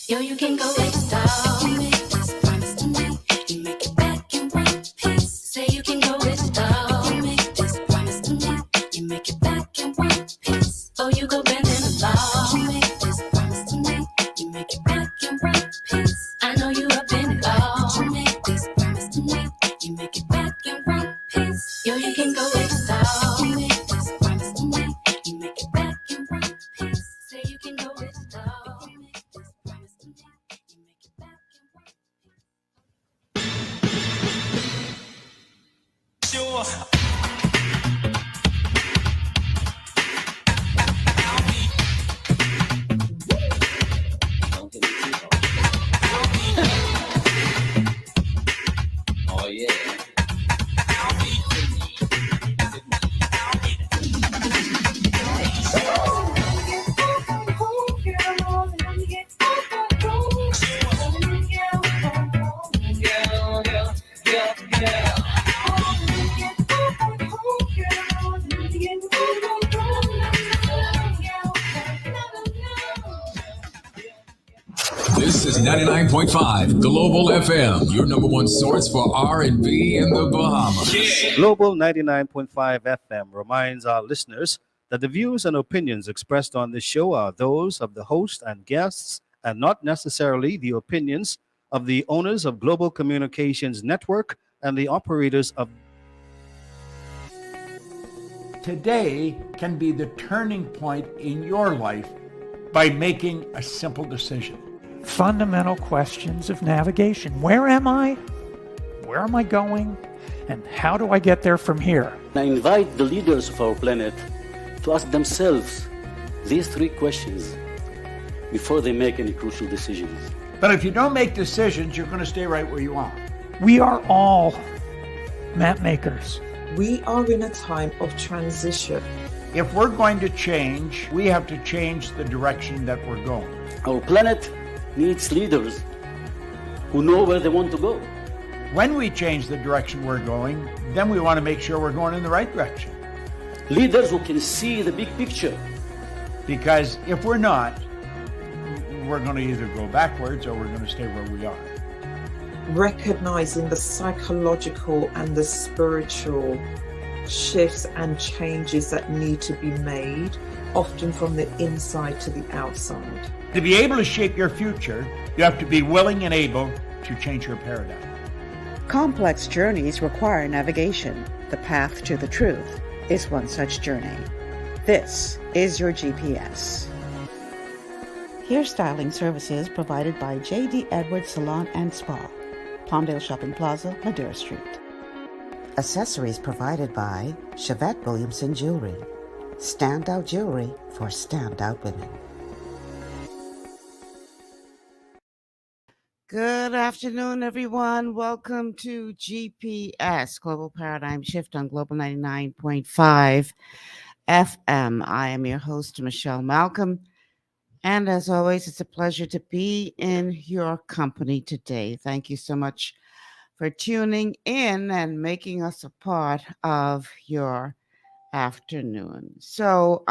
Yo, you can go with dog. You make this promise tonight. You make it back in one piece. Say you can go with dog. You make this promise tonight. You make it back in one piece. Oh, you go bending the law. You make this promise tonight. You make it back in one piece. I know you up in it all. You make this promise tonight. You make it back in one piece. Yo, you can go with dog. You make this promise tonight. You make it back in one piece. Say you can go with dog. You make this promise tonight. You make it back in one piece. Sure. Oh yeah. This is 99.5 Global FM, your number one source for R&B in the Bahamas. Global 99.5 FM reminds our listeners that the views and opinions expressed on this show are those of the host and guests and not necessarily the opinions of the owners of Global Communications Network and the operators of. Today can be the turning point in your life by making a simple decision. Fundamental questions of navigation. Where am I? Where am I going? And how do I get there from here? I invite the leaders of our planet to ask themselves these three questions before they make any crucial decisions. But if you don't make decisions, you're going to stay right where you are. We are all map makers. We are in a time of transition. If we're going to change, we have to change the direction that we're going. Our planet needs leaders who know where they want to go. When we change the direction we're going, then we want to make sure we're going in the right direction. Leaders who can see the big picture. Because if we're not, we're going to either go backwards or we're going to stay where we are. Recognizing the psychological and the spiritual shifts and changes that need to be made, often from the inside to the outside. To be able to shape your future, you have to be willing and able to change your paradigm. Complex journeys require navigation. The path to the truth is one such journey. This is your GPS. Hairstyling services provided by J.D. Edwards Salon and Spa, Palmdale Shopping Plaza, Madera Street. Accessories provided by Chevette Williamson Jewelry. Standout jewelry for standout women. Good afternoon, everyone. Welcome to GPS, Global Paradigm Shift on Global 99.5 FM. I am your host, Michelle Malcolm. And as always, it's a pleasure to be in your company today. Thank you so much for tuning in and making us a part of your afternoon. So,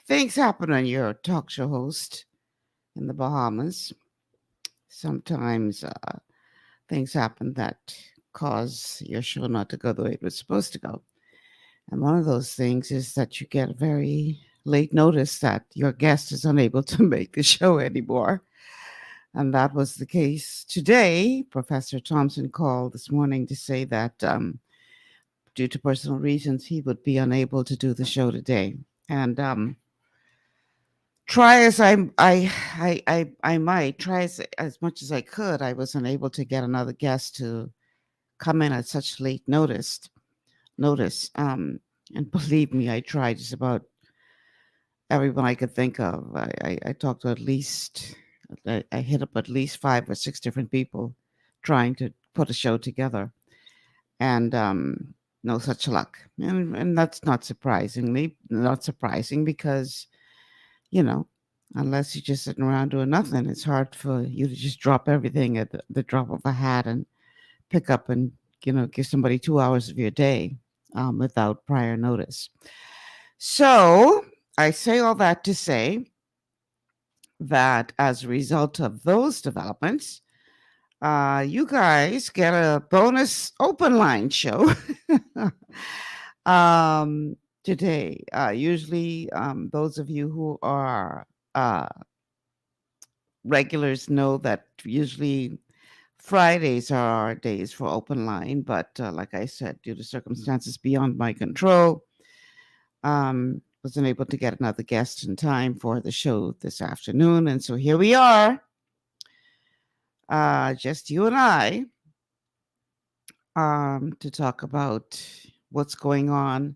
things happen when you're a talk show host in the Bahamas. Sometimes things happen that cause your show not to go the way it was supposed to go. And one of those things is that you get a very late notice that your guest is unable to make the show anymore. And that was the case today. Professor Thompson called this morning to say that due to personal reasons, he would be unable to do the show today. And try as I might, try as much as I could, I was unable to get another guest to come in at such late notice. And believe me, I tried just about everyone I could think of. I talked to I hit up at least 5 or 6 different people trying to put a show together. and no such luck. And that's not surprising because, you know, unless you're just sitting around doing nothing, it's hard for you to just drop everything at the drop of a hat and pick up and, give somebody 2 hours of your day without prior notice. So I say all that to say that as a result of those developments, you guys get a bonus open line show today. Usually, those of you who are regulars know that usually Fridays are our days for open line, but like I said, due to circumstances beyond my control, wasn't able to get another guest in time for the show this afternoon. And so here we are, just you and I, to talk about what's going on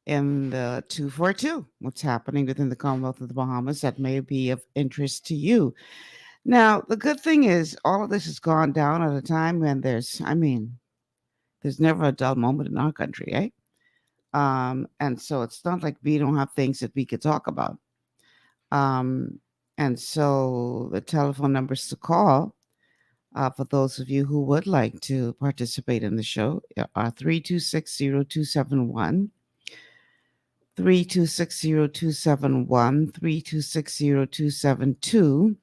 in the 242, what's happening within the Commonwealth of the Bahamas that may be of interest to you. Now, the good thing is all of this has gone down at a time when there's never a dull moment in our country, eh? And so it's not like we don't have things that we could talk about. And so the telephone numbers to call for those of you who would like to participate in the show are 3260271, 3260271, 3260272,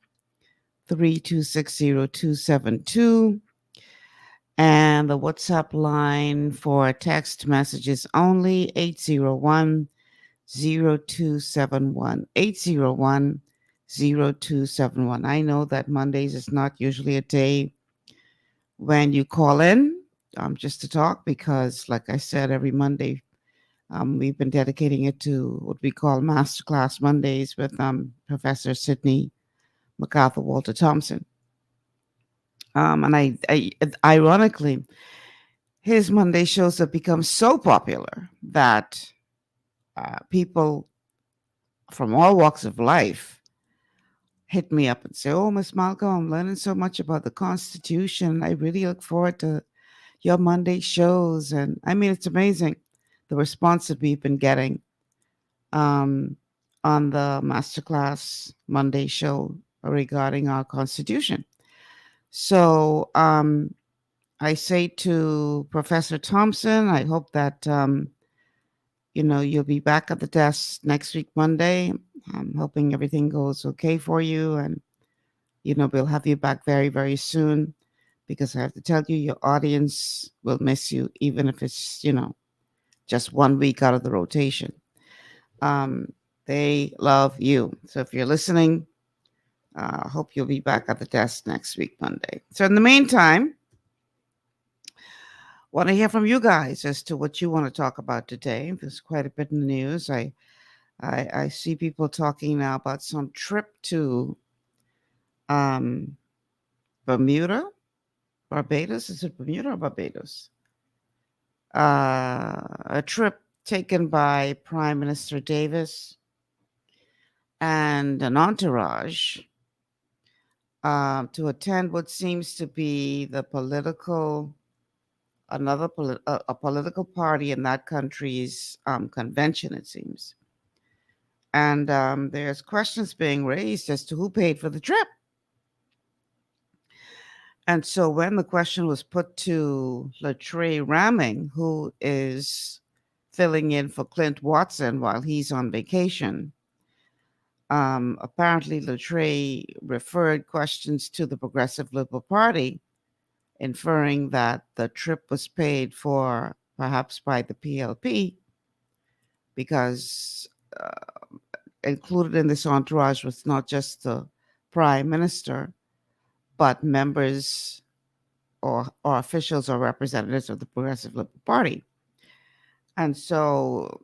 3260272, and the WhatsApp line for text messages only 801-0271, 801-0271. I know that Mondays is not usually a day when you call in just to talk because, like I said, every Monday we've been dedicating it to what we call Masterclass Mondays with Professor Sidney McAthur Walter Thompson. And I ironically, his Monday shows have become so popular that people from all walks of life hit me up and say, "Oh, Miss Malcolm, I'm learning so much about the Constitution. I really look forward to your Monday shows." And I mean, it's amazing the response that we've been getting on the Masterclass Monday show regarding our Constitution. So I say to Professor Thompson, I hope that you'll be back at the desk next week, Monday. I'm hoping everything goes okay for you, and we'll have you back very, very soon. Because I have to tell you, your audience will miss you, even if it's just 1 week out of the rotation. They love you. So if you're listening, I hope you'll be back at the desk next week, Monday. So in the meantime, want to hear from you guys as to what you want to talk about today. There's quite a bit in the news. I see people talking now about some trip to Bermuda, Barbados. Is it Bermuda or Barbados? A trip taken by Prime Minister Davis and an entourage to attend what seems to be a political party in that country's convention, it seems. And there's questions being raised as to who paid for the trip. And so when the question was put to Latre Ramming, who is filling in for Clint Watson while he's on vacation, apparently Latre referred questions to the Progressive Liberal Party, inferring that the trip was paid for perhaps by the PLP, because included in this entourage was not just the Prime Minister, but members or officials or representatives of the Progressive Liberal Party. And so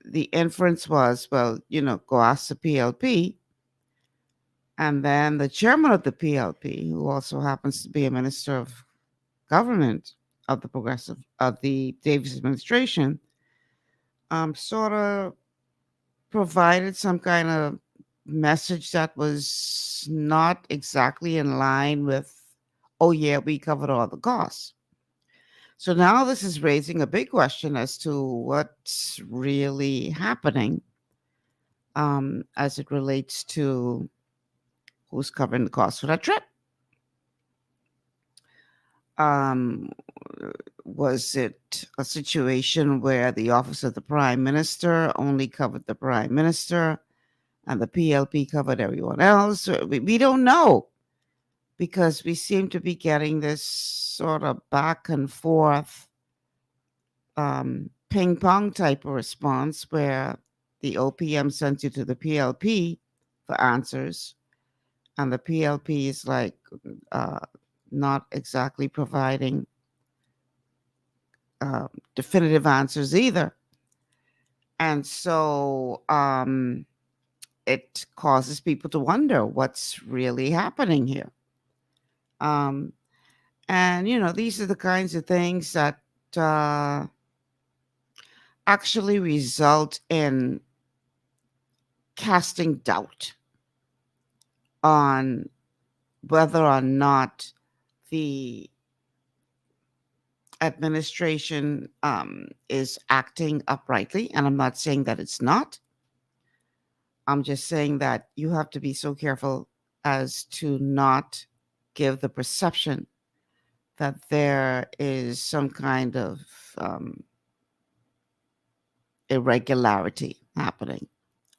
the inference was, well, go ask the PLP. And then the chairman of the PLP, who also happens to be a minister of government of the Davis administration, sort of provided some kind of message that was not exactly in line with, "Oh yeah, we covered all the costs." So now this is raising a big question as to what's really happening as it relates to who's covering the cost for that trip. Was it a situation where the office of the prime minister only covered the prime minister and the PLP covered everyone else? We don't know, because we seem to be getting this sort of back and forth ping pong type of response where the OPM sends you to the PLP for answers, and the PLP is like not exactly providing definitive answers either. And so it causes people to wonder what's really happening here. And, these are the kinds of things that actually result in casting doubt on whether or not the administration is acting uprightly. And I'm not saying that it's not. I'm just saying that you have to be so careful as to not give the perception that there is some kind of irregularity happening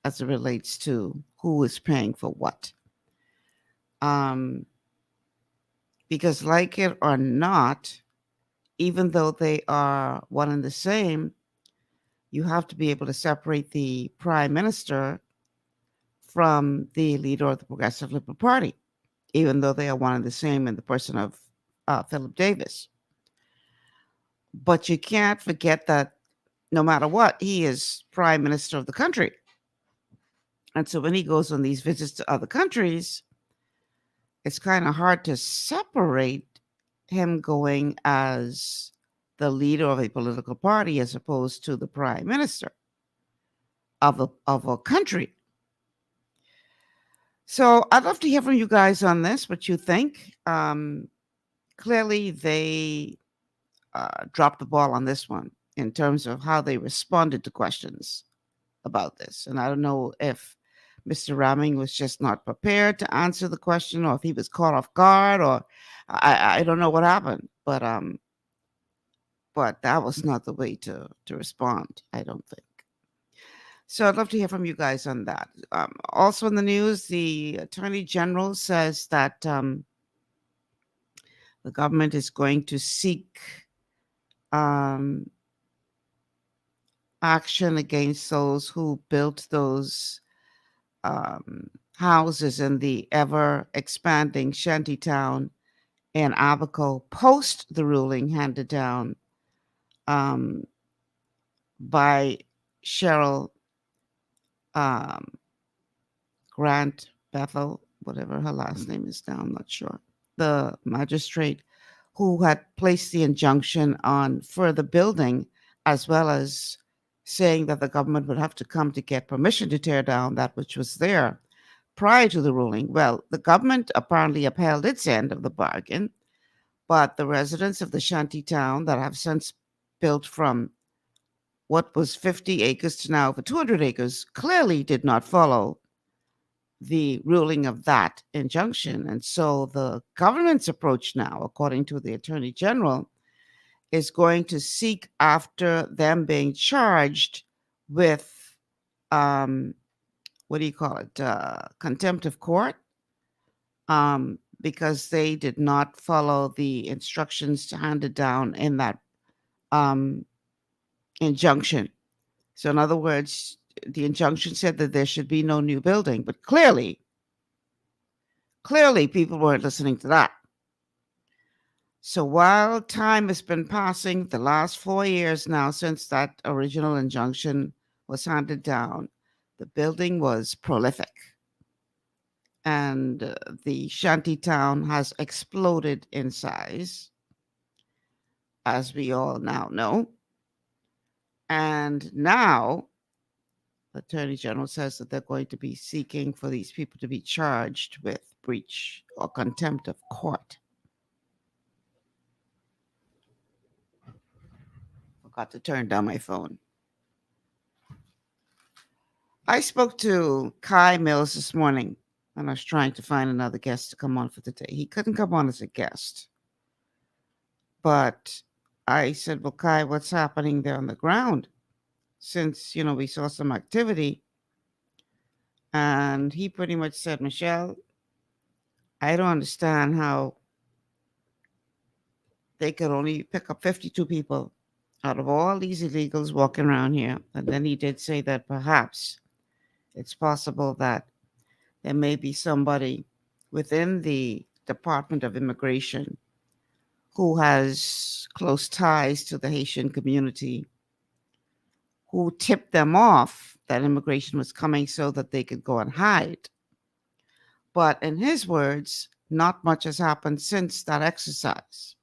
as it relates to who is paying for what. Because like it or not, even though they are one and the same, you have to be able to separate the prime minister from the leader of the Progressive Liberal Party, even though they are one and the same in the person of Philip Davis. But you can't forget that no matter what, he is prime minister of the country. And so when he goes on these visits to other countries, it's kind of hard to separate him going as the leader of a political party as opposed to the prime minister of a country. So I'd love to hear from you guys on this, what you think. Clearly, they dropped the ball on this one in terms of how they responded to questions about this. And I don't know if Mr. Ramming was just not prepared to answer the question, or if he was caught off guard, or I don't know what happened. But that was not the way to respond, I don't think. So I'd love to hear from you guys on that. Also in the news, the Attorney General says that the government is going to seek action against those who built those houses in the ever-expanding shantytown in Abaco post the ruling handed down by Cheryl Grant Bethel, whatever her last name is now, I'm not sure, the magistrate who had placed the injunction on further building, as well as saying that the government would have to come to get permission to tear down that which was there prior to the ruling. Well, the government apparently upheld its end of the bargain, but the residents of the shantytown that have since built from what was 50 acres to now over 200 acres clearly did not follow the ruling of that injunction. And so the government's approach now, according to the Attorney General, is going to seek after them being charged with, contempt of court, because they did not follow the instructions handed down in that injunction. So in other words, the injunction said that there should be no new building, but clearly people weren't listening to that. So while time has been passing, the last 4 years now since that original injunction was handed down, the building was prolific. And the shantytown has exploded in size, as we all now know. And now the Attorney General says that they're going to be seeking for these people to be charged with breach or contempt of court. Got to turn down my phone. I spoke to Kai Mills this morning, and I was trying to find another guest to come on for today. He couldn't come on as a guest. But I said, well, Kai, what's happening there on the ground? Since, we saw some activity. And he pretty much said, Michelle, I don't understand how they could only pick up 52 people out of all these illegals walking around here. And then he did say that perhaps it's possible that there may be somebody within the Department of Immigration who has close ties to the Haitian community, who tipped them off that immigration was coming so that they could go and hide. But in his words, not much has happened since that exercise.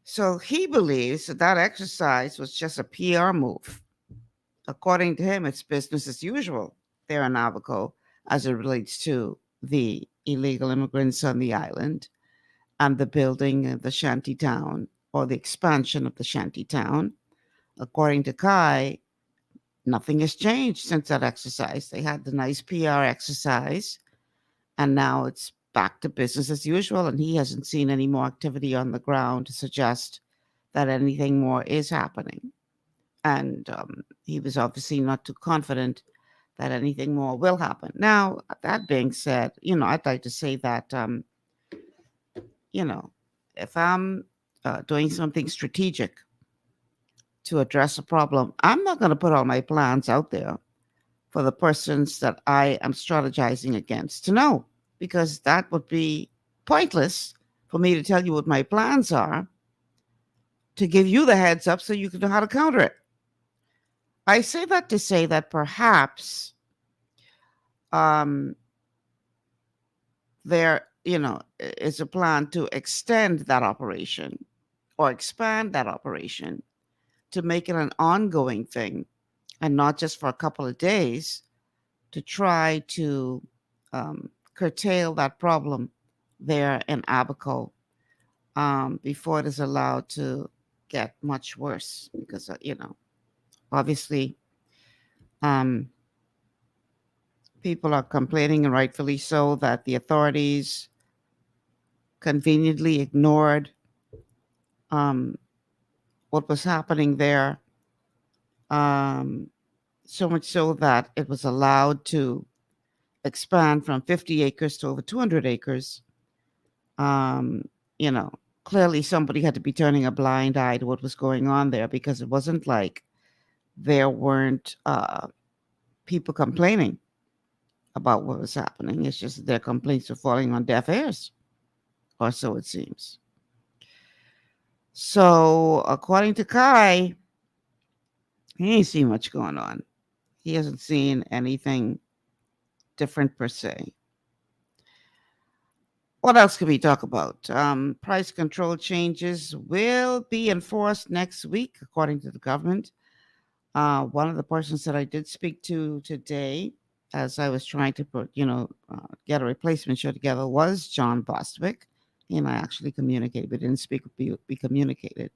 So he believes that exercise was just a PR move. According to him, it's business as usual there in Abaco as it relates to the illegal immigrants on the island and the building of the shanty town or the expansion of the shanty town. According to Kai, nothing has changed since that exercise. They had the nice PR exercise, and now it's back to business as usual, and he hasn't seen any more activity on the ground to suggest that anything more is happening. And he was obviously not too confident that anything more will happen. Now, that being said, I'd like to say that, if I'm doing something strategic to address a problem, I'm not going to put all my plans out there for the persons that I am strategizing against to know, because that would be pointless for me to tell you what my plans are, to give you the heads up so you can know how to counter it. I say that to say that perhaps there, is a plan to extend that operation or expand that operation to make it an ongoing thing and not just for a couple of days, to try to curtail that problem there in Abaco before it is allowed to get much worse. Because, obviously, people are complaining, and rightfully so, that the authorities conveniently ignored what was happening there, so much so that it was allowed to expand from 50 acres to over 200 acres. Clearly somebody had to be turning a blind eye to what was going on there, because it wasn't like there weren't people complaining about what was happening. It's just their complaints were falling on deaf ears, or so it seems. So, according to Kai, he ain't seen much going on. He hasn't seen anything different per se. What else can we talk about? Price control changes will be enforced next week, according to the government. One of the persons that I did speak to today, as I was trying to get a replacement show together, was John Bostwick. He and I actually communicated. We didn't speak, we communicated,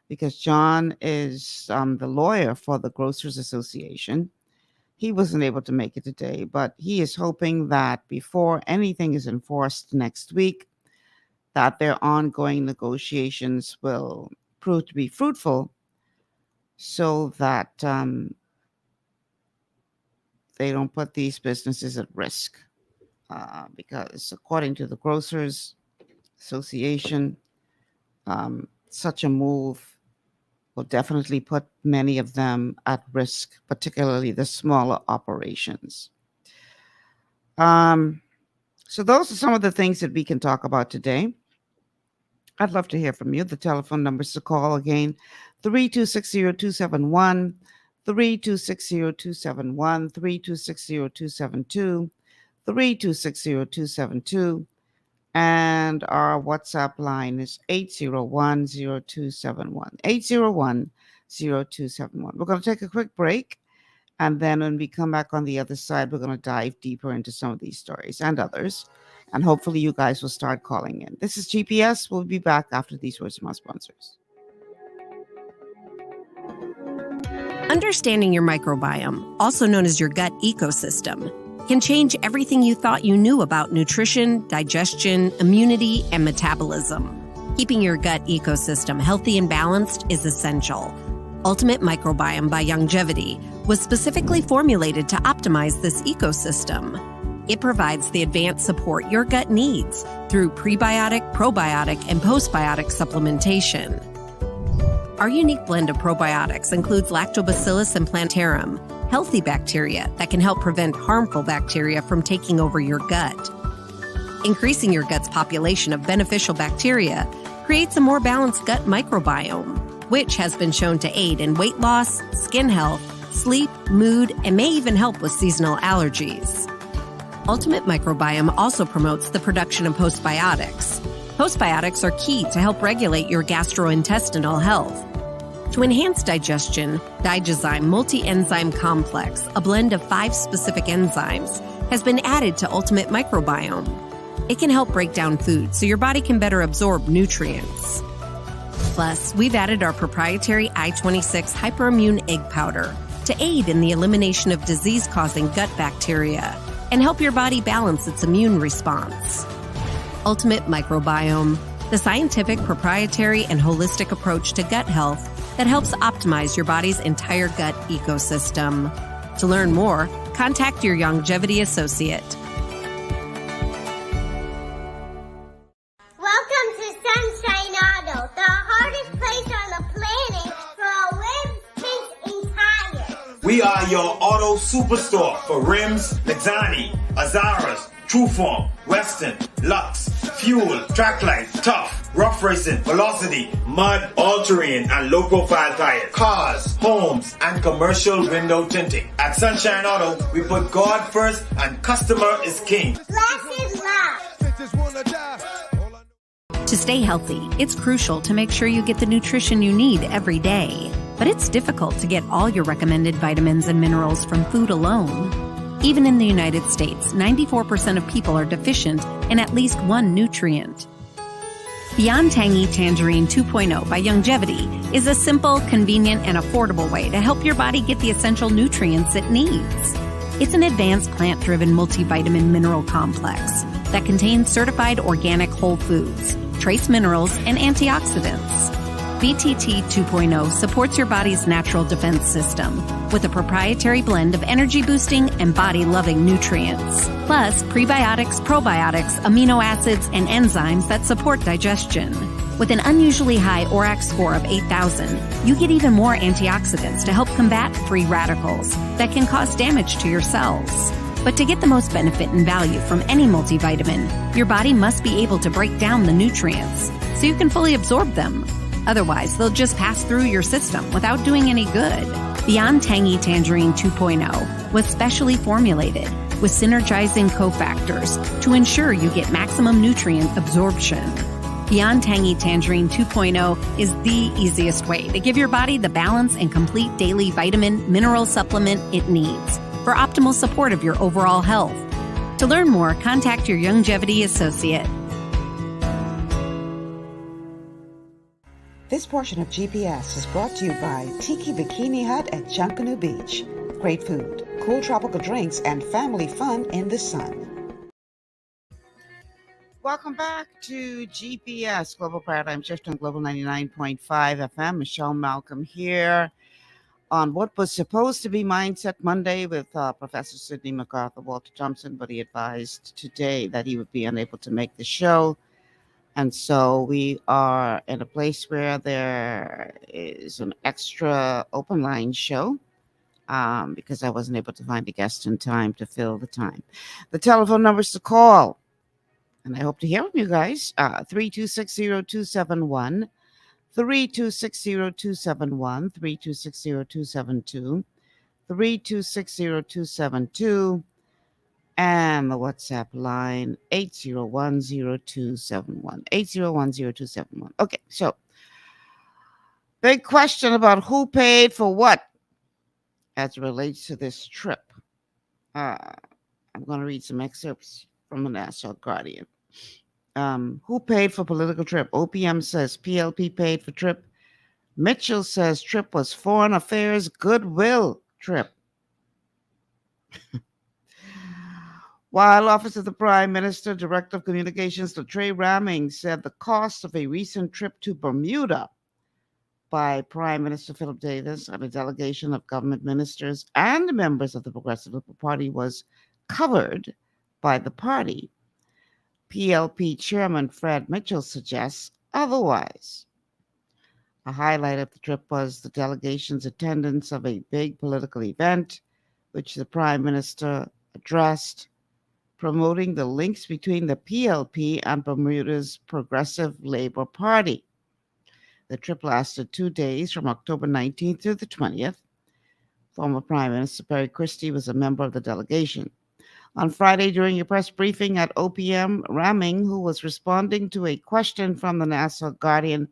because John is the lawyer for the Grocers Association. He wasn't able to make it today, but he is hoping that before anything is enforced next week, that their ongoing negotiations will prove to be fruitful, so that they don't put these businesses at risk. Because according to the Grocers Association, such a move will definitely put many of them at risk, particularly the smaller operations. So those are some of the things that we can talk about today. I'd love to hear from you. The telephone numbers to call again, 3260271, 3260271, 3260272, 3260272. And our WhatsApp line is 801-0271, 801-0271. We're going to take a quick break. And then when we come back on the other side, we're going to dive deeper into some of these stories and others. And hopefully you guys will start calling in. This is GPS. We'll be back after these words from our sponsors. Understanding your microbiome, also known as your gut ecosystem, can change everything you thought you knew about nutrition, digestion, immunity, and metabolism. Keeping your gut ecosystem healthy and balanced is essential. Ultimate Microbiome by Longevity was specifically formulated to optimize this ecosystem. It provides the advanced support your gut needs through prebiotic, probiotic, and postbiotic supplementation. Our unique blend of probiotics includes Lactobacillus and Plantarum, healthy bacteria that can help prevent harmful bacteria from taking over your gut. Increasing your gut's population of beneficial bacteria creates a more balanced gut microbiome, which has been shown to aid in weight loss, skin health, sleep, mood, and may even help with seasonal allergies. Ultimate Microbiome also promotes the production of postbiotics. Postbiotics are key to help regulate your gastrointestinal health. To enhance digestion, Digizyme Multi-Enzyme Complex, a blend of 5 specific enzymes, has been added to Ultimate Microbiome. It can help break down food so your body can better absorb nutrients. Plus, we've added our proprietary I-26 Hyperimmune Egg Powder to aid in the elimination of disease-causing gut bacteria and help your body balance its immune response. Ultimate Microbiome, the scientific, proprietary, and holistic approach to gut health that helps optimize your body's entire gut ecosystem. To learn more, contact your Longevity associate. Welcome to Sunshine Auto, the hardest place on the planet for a rims, paint, and tires. We are your auto superstore for rims, Lexani, Azaras, Trueform, Western, Lux, Fuel, Tracklight, Tough, Rough Racing, Velocity, Mud, All-Terrain, and low-profile tires. Cars, homes, and commercial window tinting. At Sunshine Auto, we put God first and customer is king. Glasses love. To stay healthy, it's crucial to make sure you get the nutrition you need every day. But it's difficult to get all your recommended vitamins and minerals from food alone. Even in the United States, 94% of people are deficient in at least one nutrient. Beyond Tangy Tangerine 2.0 by Longevity is a simple, convenient, and affordable way to help your body get the essential nutrients it needs. It's an advanced plant-driven multivitamin mineral complex that contains certified organic whole foods, trace minerals, and antioxidants. BTT 2.0 supports your body's natural defense system with a proprietary blend of energy-boosting and body-loving nutrients, plus prebiotics, probiotics, amino acids, and enzymes that support digestion. With an unusually high ORAC score of 8,000, you get even more antioxidants to help combat free radicals that can cause damage to your cells. But to get the most benefit and value from any multivitamin, your body must be able to break down the nutrients so you can fully absorb them. Otherwise, they'll just pass through your system without doing any good. Beyond Tangy Tangerine 2.0 was specially formulated with synergizing cofactors to ensure you get maximum nutrient absorption. Beyond Tangy Tangerine 2.0 is the easiest way to give your body the balance and complete daily vitamin mineral supplement it needs for optimal support of your overall health. To learn more, contact your Longevity associate. This portion of GPS is brought to you by Tiki Bikini Hut at Junkanoo Beach. Great food, cool tropical drinks, and family fun in the sun. Welcome back to GPS, Global Paradigm Shift on Global 99.5 FM. Michelle Malcolm here on what was supposed to be Mindset Monday with Professor Sidney McArthur, Walter Thompson, but he advised today that he would be unable to make the show. And so we are in a place where there is an extra open line show because I wasn't able to find a guest in time to fill the time. The telephone numbers to call, and I hope to hear from you guys, 3260271, 3260271, 3260272, 3260272, and the WhatsApp line 8010271, 8010271. Okay, so big question about who paid for what as it relates to this trip. I'm going to read some excerpts from the National Guardian. Who paid for political trip? OPM says PLP paid for trip. Mitchell says trip was foreign affairs goodwill trip. While Office of the Prime Minister, Director of Communications Trey Ramming said the cost of a recent trip to Bermuda by Prime Minister Philip Davis and a delegation of government ministers and members of the Progressive Liberal Party was covered by the party. PLP Chairman Fred Mitchell suggests otherwise. A highlight of the trip was the delegation's attendance of a big political event, which the Prime Minister addressed, promoting the links between the PLP and Bermuda's Progressive Labour Party. The trip lasted 2 days from October 19th through the 20th. Former Prime Minister Perry Christie was a member of the delegation. On Friday, during a press briefing at OPM, Ramming, who was responding to a question from the National Guardian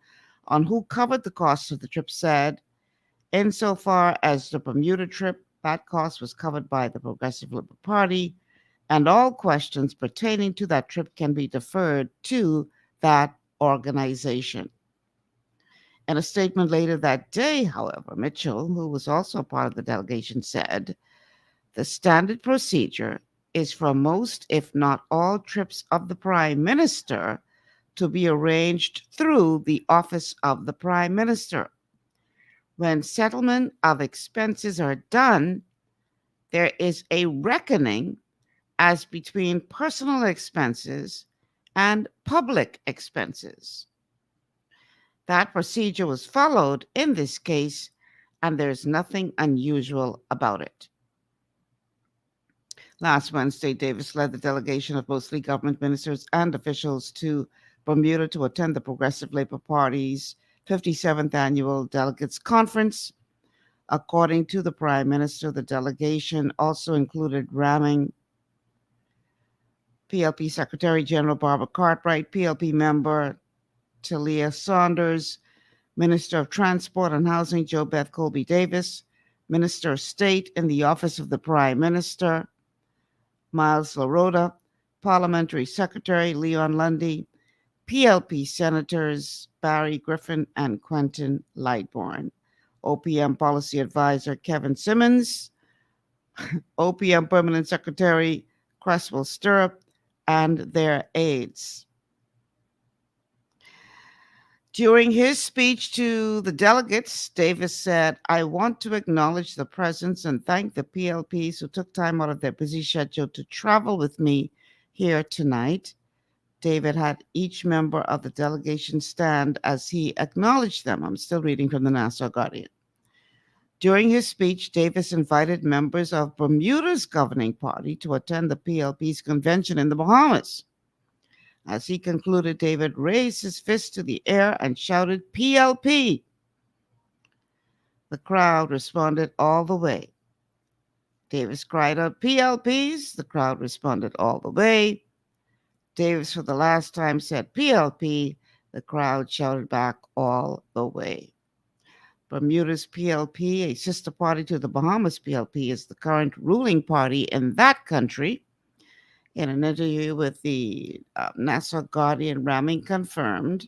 on who covered the cost of the trip, said, insofar as the Bermuda trip, that cost was covered by the Progressive Liberal Party, and all questions pertaining to that trip can be deferred to that organization. In a statement later that day, however, Mitchell, who was also part of the delegation, said, the standard procedure is for most, if not all, trips of the Prime Minister to be arranged through the Office of the Prime Minister. When settlement of expenses are done, there is a reckoning as between personal expenses and public expenses. That procedure was followed in this case, and there's nothing unusual about it. Last Wednesday, Davis led the delegation of mostly government ministers and officials to Bermuda to attend the Progressive Labour Party's 57th Annual Delegates Conference. According to the Prime Minister, the delegation also included Ramming, PLP Secretary General Barbara Cartwright, PLP member Talia Saunders, Minister of Transport and Housing Jo Beth Colby Davis, Minister of State in the Office of the Prime Minister Miles LaRota, Parliamentary Secretary Leon Lundy, PLP Senators Barry Griffin and Quentin Lightbourne, OPM Policy Advisor Kevin Simmons, OPM Permanent Secretary Cresswell Stirrup, and their aides. During his speech to the delegates, Davis said, I want to acknowledge the presence and thank the PLPs who took time out of their busy schedule to travel with me here tonight. David had each member of the delegation stand as he acknowledged them. I'm still reading from the National Guardian. During his speech, Davis invited members of Bermuda's governing party to attend the PLP's convention in the Bahamas. As he concluded, David raised his fist to the air and shouted, PLP. The crowd responded all the way. Davis cried out, PLPs. The crowd responded all the way. Davis, for the last time, said, PLP. The crowd shouted back all the way. Bermuda's PLP, a sister party to the Bahamas PLP, is the current ruling party in that country. In an interview with the National Guardian, Ramming confirmed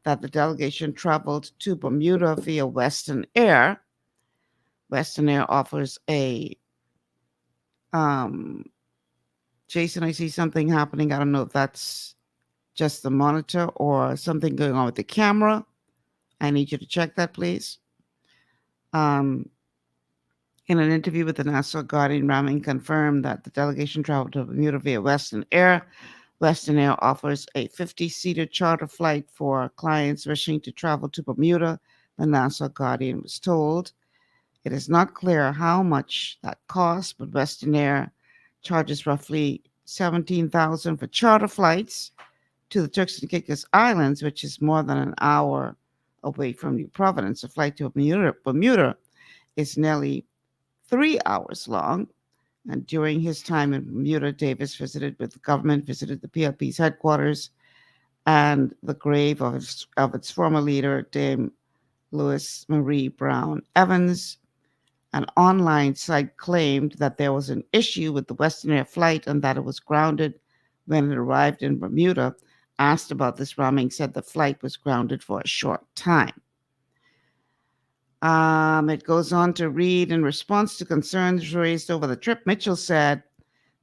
that the delegation traveled to Bermuda via Western Air. Western Air offers a, Jason, I see something happening. I don't know if that's just the monitor or something going on with the camera. I need you to check that, please. In an interview with the National Guardian, Ramming confirmed that the delegation traveled to Bermuda via Western Air. Western Air offers a 50-seater charter flight for clients wishing to travel to Bermuda, the National Guardian was told. It is not clear how much that costs, but Western Air charges roughly $17,000 for charter flights to the Turks and Caicos Islands, which is more than an hour away from New Providence. A flight to Bermuda is nearly 3 hours long. And during his time in Bermuda, Davis visited the PLP's headquarters and the grave of its former leader, Dame Louis Marie Brown Evans, An online site claimed that there was an issue with the Western Air flight and that it was grounded when it arrived in Bermuda. Asked about this, Raming said the flight was grounded for a short time. It goes on to read, in response to concerns raised over the trip, Mitchell said,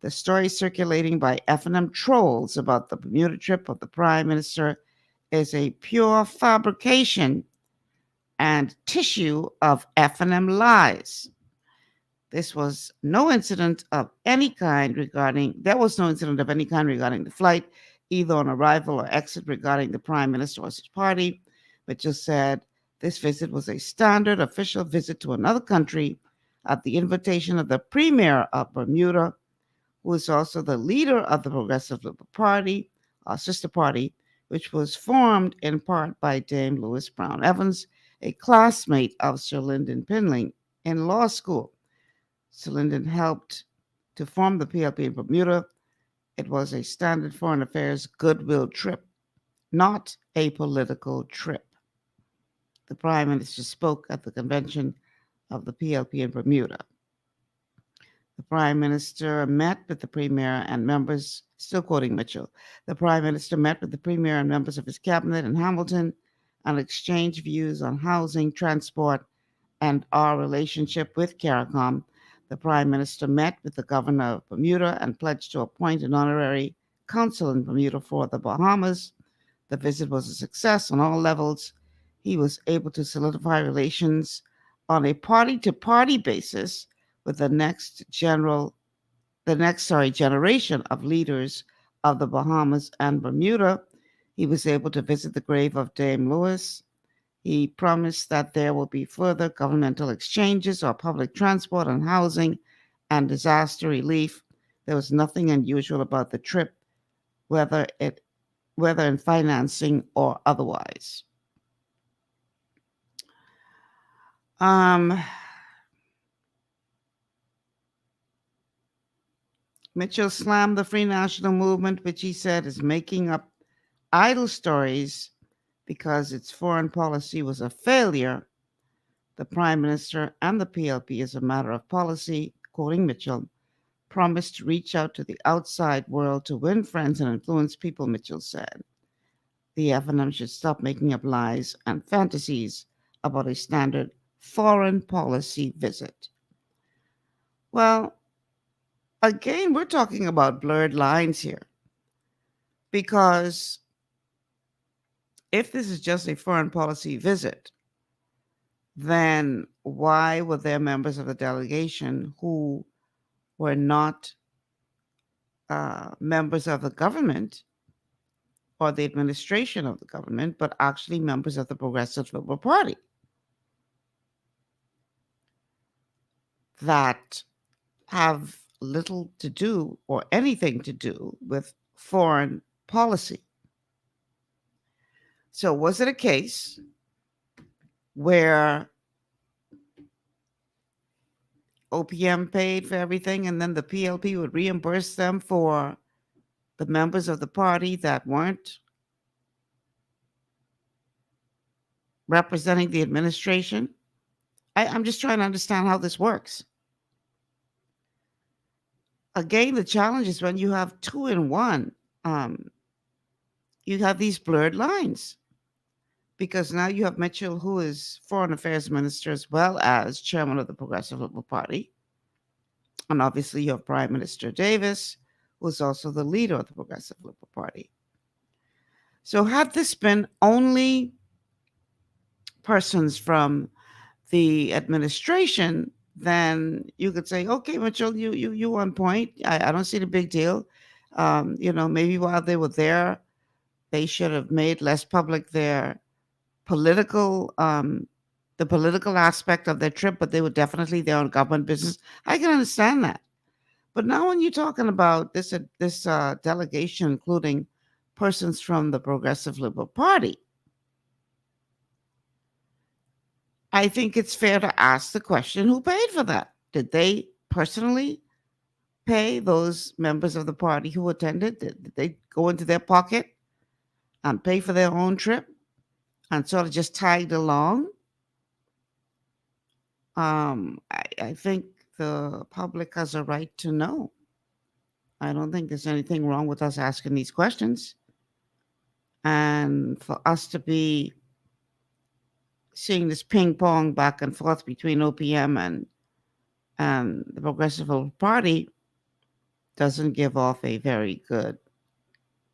the story circulating by F&M trolls about the Bermuda trip of the Prime Minister is a pure fabrication and tissue of F&M lies. There was no incident of any kind regarding the flight, either on arrival or exit, regarding the Prime Minister or his party. Mitchell said this visit was a standard official visit to another country at the invitation of the Premier of Bermuda, who is also the leader of the Progressive Liberal Party, our sister party, which was formed in part by Dame Lewis Brown Evans, a classmate of Sir Lyndon Pinling in law school. Sir Lyndon helped to form the PLP in Bermuda. It was a standard foreign affairs goodwill trip, not a political trip. The Prime Minister spoke at the convention of the PLP in Bermuda. The Prime Minister met with the Premier and members, still quoting Mitchell, the Prime Minister met with the Premier and members of his cabinet in Hamilton and exchanged views on housing, transport, and our relationship with CARICOM. The Prime Minister met with the Governor of Bermuda and pledged to appoint an honorary consul in Bermuda for the Bahamas. The visit was a success on all levels. He was able to solidify relations on a party-to-party basis with the next generation of leaders of the Bahamas and Bermuda. He was able to visit the grave of Dame Lewis. He promised that there will be further governmental exchanges on public transport and housing and disaster relief. There was nothing unusual about the trip, whether in financing or otherwise. Mitchell slammed the Free National Movement, which he said is making up idle stories because its foreign policy was a failure. The Prime Minister and the PLP, as a matter of policy, quoting Mitchell, promised to reach out to the outside world to win friends and influence people, Mitchell said. The F&M should stop making up lies and fantasies about a standard foreign policy visit. Well, again, we're talking about blurred lines here, because if this is just a foreign policy visit, then why were there members of the delegation who were not members of the government or the administration of the government, but actually members of the Progressive Liberal Party that have little to do or anything to do with foreign policy? So was it a case where OPM paid for everything and then the PLP would reimburse them for the members of the party that weren't representing the administration? I'm just trying to understand how this works. Again, the challenge is when you have two in one, you have these blurred lines. Because now you have Mitchell, who is Foreign Affairs Minister as well as Chairman of the Progressive Liberal Party. And obviously you have Prime Minister Davis, who is also the leader of the Progressive Liberal Party. So had this been only persons from the administration, then you could say, okay, Mitchell, you on point. I don't see the big deal. Maybe while they were there, they should have made less public their political, the political aspect of their trip, but they were definitely there on government business. I can understand that. But now when you're talking about this delegation, including persons from the Progressive Liberal Party, I think it's fair to ask the question, who paid for that? Did they personally pay those members of the party who attended? Did they go into their pocket and pay for their own trip and sort of just tagged along? I think the public has a right to know. I don't think there's anything wrong with us asking these questions. And for us to be seeing this ping pong back and forth between OPM and the Progressive Party doesn't give off a very good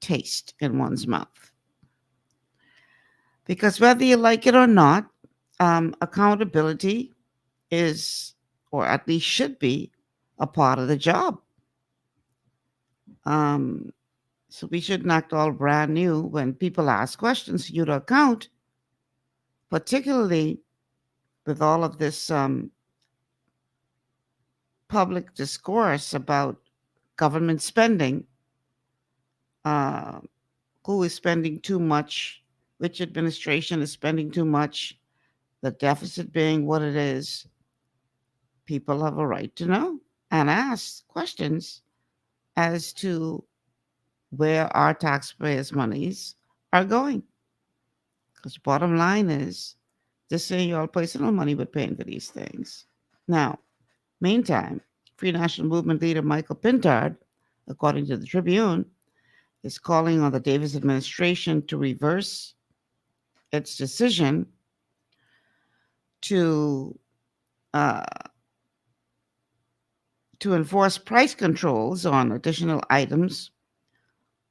taste in one's mouth. Because whether you like it or not, accountability is, or at least should be, a part of the job. So we shouldn't act all brand new when people ask questions for you to account, particularly with all of this public discourse about government spending, who is spending too much, which administration is spending too much, the deficit being what it is. People have a right to know and ask questions as to where our taxpayers' monies are going. Because bottom line is, this ain't your personal money we're paying for these things. Now, meantime, Free National Movement leader Michael Pintard, according to the Tribune, is calling on the Davis administration to reverse its decision to enforce price controls on additional items,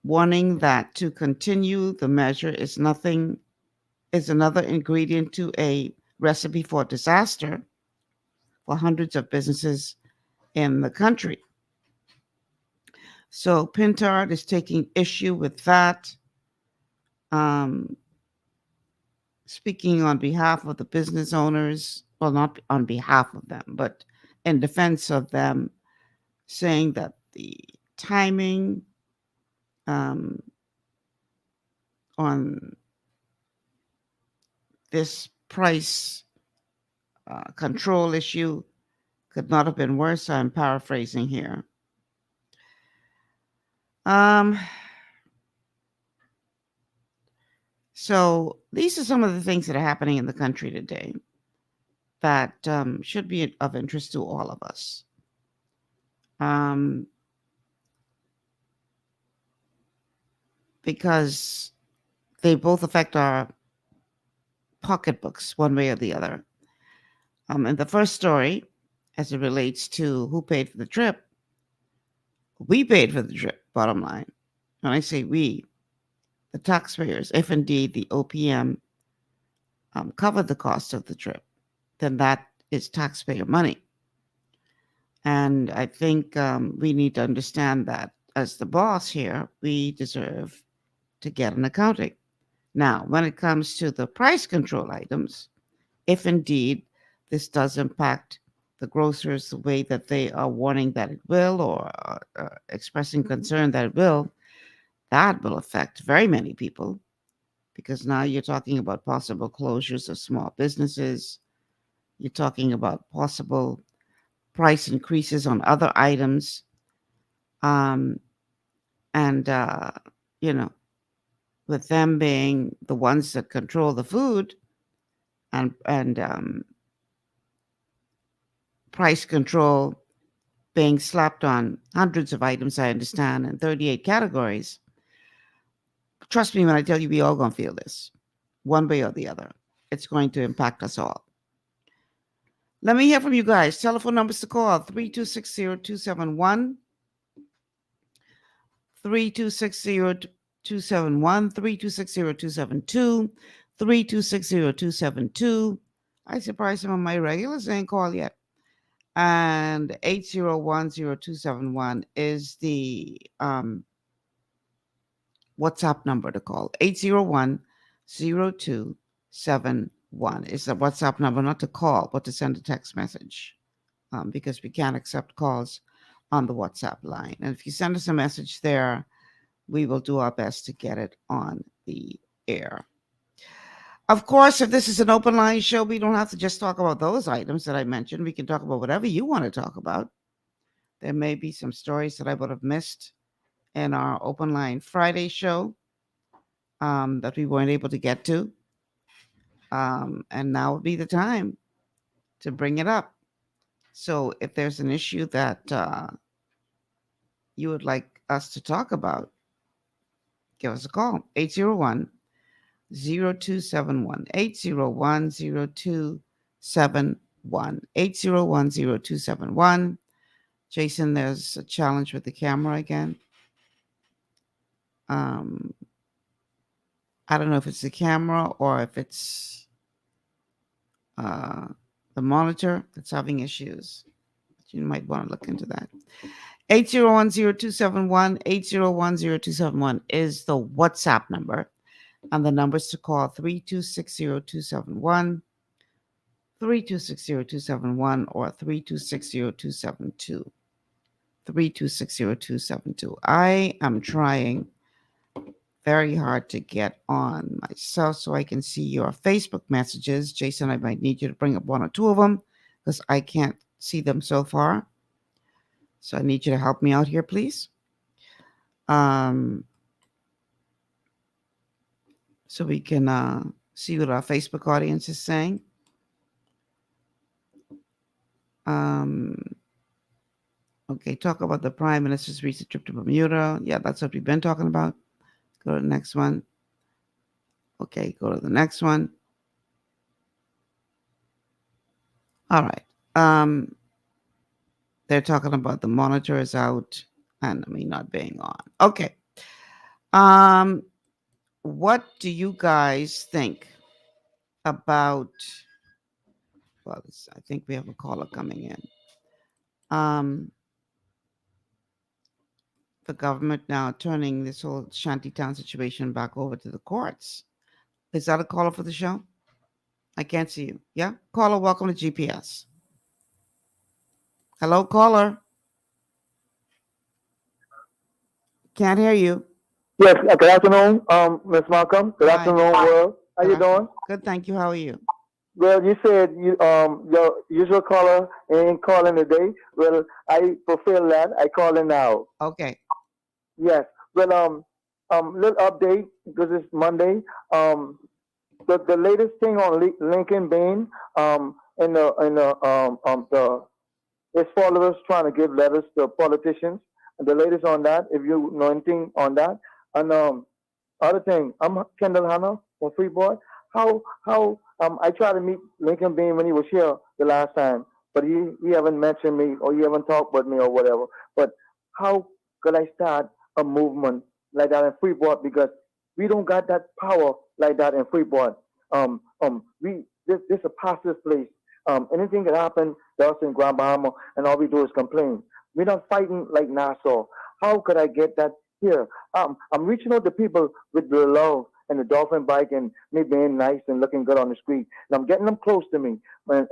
warning that to continue the measure is another ingredient to a recipe for disaster for hundreds of businesses in the country. So Pintard is taking issue with that, speaking on behalf of the business owners, well, not on behalf of them, but in defense of them, saying that the timing on this price control issue could not have been worse. I'm paraphrasing here. So these are some of the things that are happening in the country today that should be of interest to all of us. Because they both affect our pocketbooks one way or the other. In the first story, as it relates to who paid for the trip, we paid for the trip, bottom line. When I say we, the taxpayers, if indeed the OPM covered the cost of the trip, then that is taxpayer money. And I think we need to understand that as the boss here, we deserve to get an accounting. Now, when it comes to the price control items, if indeed this does impact the grocers the way that they are warning that it will, or expressing concern that it will, that will affect very many people, because now you're talking about possible closures of small businesses. You're talking about possible price increases on other items. With them being the ones that control the food and price control being slapped on hundreds of items, I understand, in 38 categories. Trust me when I tell you, we all going to feel this one way or the other. It's going to impact us all. Let me hear from you guys. Telephone numbers to call: 3260271, 3260271, 3260272, 3260272. I surprised some of my regulars ain't called yet. And 8010271 is the WhatsApp number to call. 8010271 is the WhatsApp number, not to call, but to send a text message, because we can't accept calls on the WhatsApp line. And if you send us a message there, we will do our best to get it on the air. Of course, if this is an open line show, we don't have to just talk about those items that I mentioned. We can talk about whatever you want to talk about. There may be some stories that I would have missed in our open line Friday show that we weren't able to get to. And now would be the time to bring it up. So if there's an issue that you would like us to talk about, give us a call. 801-0271. 801-0271. 801-0271. Jason, there's a challenge with the camera again. I don't know if it's the camera or if it's the monitor that's having issues. You might want to look into that. 801-0271. 801-0271 is the WhatsApp number. And the numbers to call 3260271, 3260271, or 3260272. 3260272. I am trying very hard to get on myself so I can see your Facebook messages. Jason, I might need you to bring up one or two of them because I can't see them so far. So I need you to help me out here, please. So we can see what our Facebook audience is saying. Okay, talk about the Prime Minister's recent trip to Bermuda. Yeah, that's what we've been talking about. Go to the next one. Okay, go to the next one. All right. They're talking about the monitor is out and me not being on. Okay. What do you guys think about? Well, I think we have a caller coming in. The government now turning this whole shantytown situation back over to the courts. Is that a caller for the show? I can't see you. Yeah? Caller, welcome to GPS. Hello, caller. Can't hear you. Yes, good afternoon, Ms. Malcolm. Good afternoon, world. How you doing? Good, thank you. How are you? Well, you said your usual caller ain't calling today. Well, I fulfill that. I call in now. Okay. Yes. Well, little update because it's Monday. The latest thing on Lincoln Bain, his followers trying to give letters to politicians. And the latest on that, if you know anything on that, and other thing, I'm Kendall Hanna from Freeport. How I tried to meet Lincoln Bain when he was here the last time, but he haven't mentioned me or he haven't talked with me or whatever. But how could I start a movement like that in Freeport, because we don't got that power like that in Freeport. This a passive place. Anything can happen to us in Grand Bahama, and all we do is complain. We're not fighting like Nassau. How could I get that here? I'm reaching out to people with the love and the dolphin bike and me being nice and looking good on the street. And I'm getting them close to me. And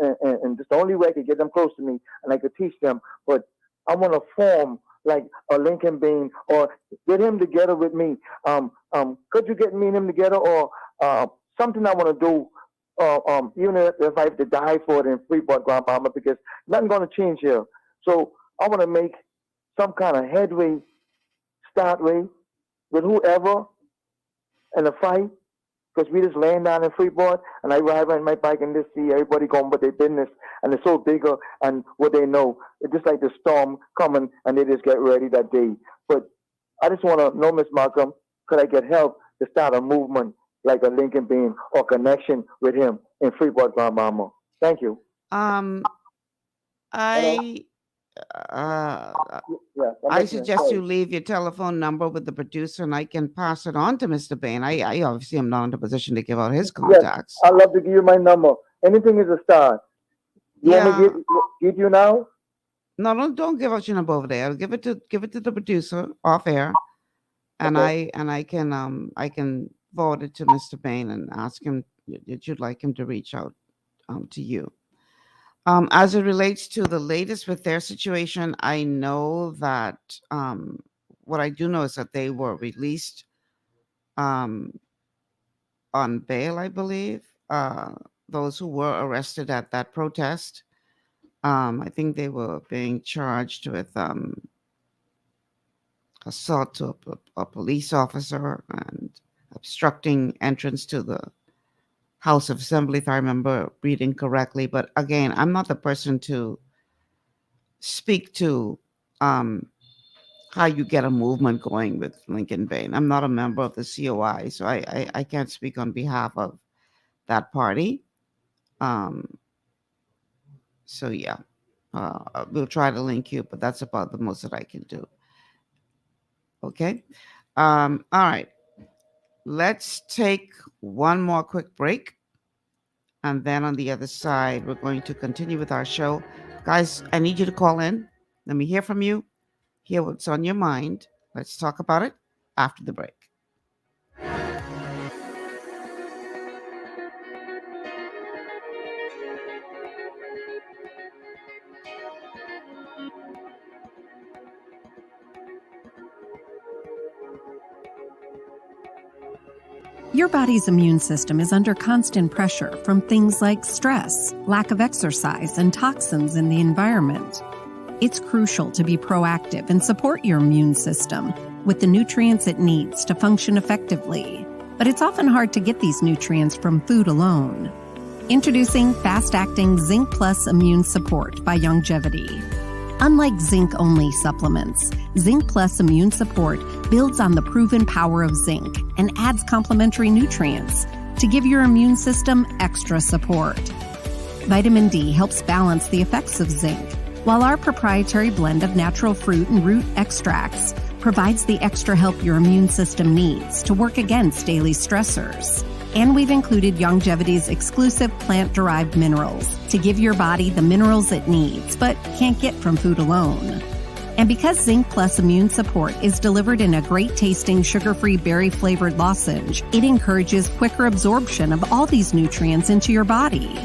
it's the only way I could get them close to me and I could teach them. But I want to form like a Lincoln Bain or get him together with me. Could you get me and him together or something I want to do? Even if I have to die for it in Freeport, Grand Bahama, because nothing's going to change here. So I want to make some kind of headway, start way with whoever in a fight, because we just laying down in Freeport and I ride on my bike and just see everybody going about their business and it's so bigger and what they know. It's just like the storm coming and they just get ready that day. But I just want to know, Miss Malcolm, could I get help to start a movement like a Lincoln Bain or connection with him in Freeport, Grand Bahama? Thank you. I suggest you leave your telephone number with the producer and I can pass it on to Mr. Bain. I obviously am not in a position to give out his contacts. Yes, I'd love to give you my number. Anything is a start. You want me to give you now? No, don't give out your number over there. Give it to the producer off air, and okay. I can forward it to Mr. Bain and ask him that you'd like him to reach out to you. As it relates to the latest with their situation, I know that what I do know is that they were released on bail, I believe. Those who were arrested at that protest, I think they were being charged with assault to a police officer and obstructing entrance to the House of Assembly, if I remember reading correctly. But again, I'm not the person to speak to how you get a movement going with Lincoln Bain. I'm not a member of the COI, so I can't speak on behalf of that party. So yeah, we'll try to link you, but that's about the most that I can do. Okay. All right. Let's take one more quick break. And then on the other side, we're going to continue with our show. Guys, I need you to call in. Let me hear from you. Hear what's on your mind. Let's talk about it after the break. Your body's immune system is under constant pressure from things like stress, lack of exercise, and toxins in the environment. It's crucial to be proactive and support your immune system with the nutrients it needs to function effectively. But it's often hard to get these nutrients from food alone. Introducing fast-acting Zinc Plus Immune Support by Longevity. Unlike zinc-only supplements, Zinc Plus Immune Support builds on the proven power of zinc and adds complementary nutrients to give your immune system extra support. Vitamin D helps balance the effects of zinc, while our proprietary blend of natural fruit and root extracts provides the extra help your immune system needs to work against daily stressors. And we've included Longevity's exclusive plant-derived minerals to give your body the minerals it needs, but can't get from food alone. And because Zinc Plus Immune Support is delivered in a great-tasting, sugar-free, berry-flavored lozenge, it encourages quicker absorption of all these nutrients into your body.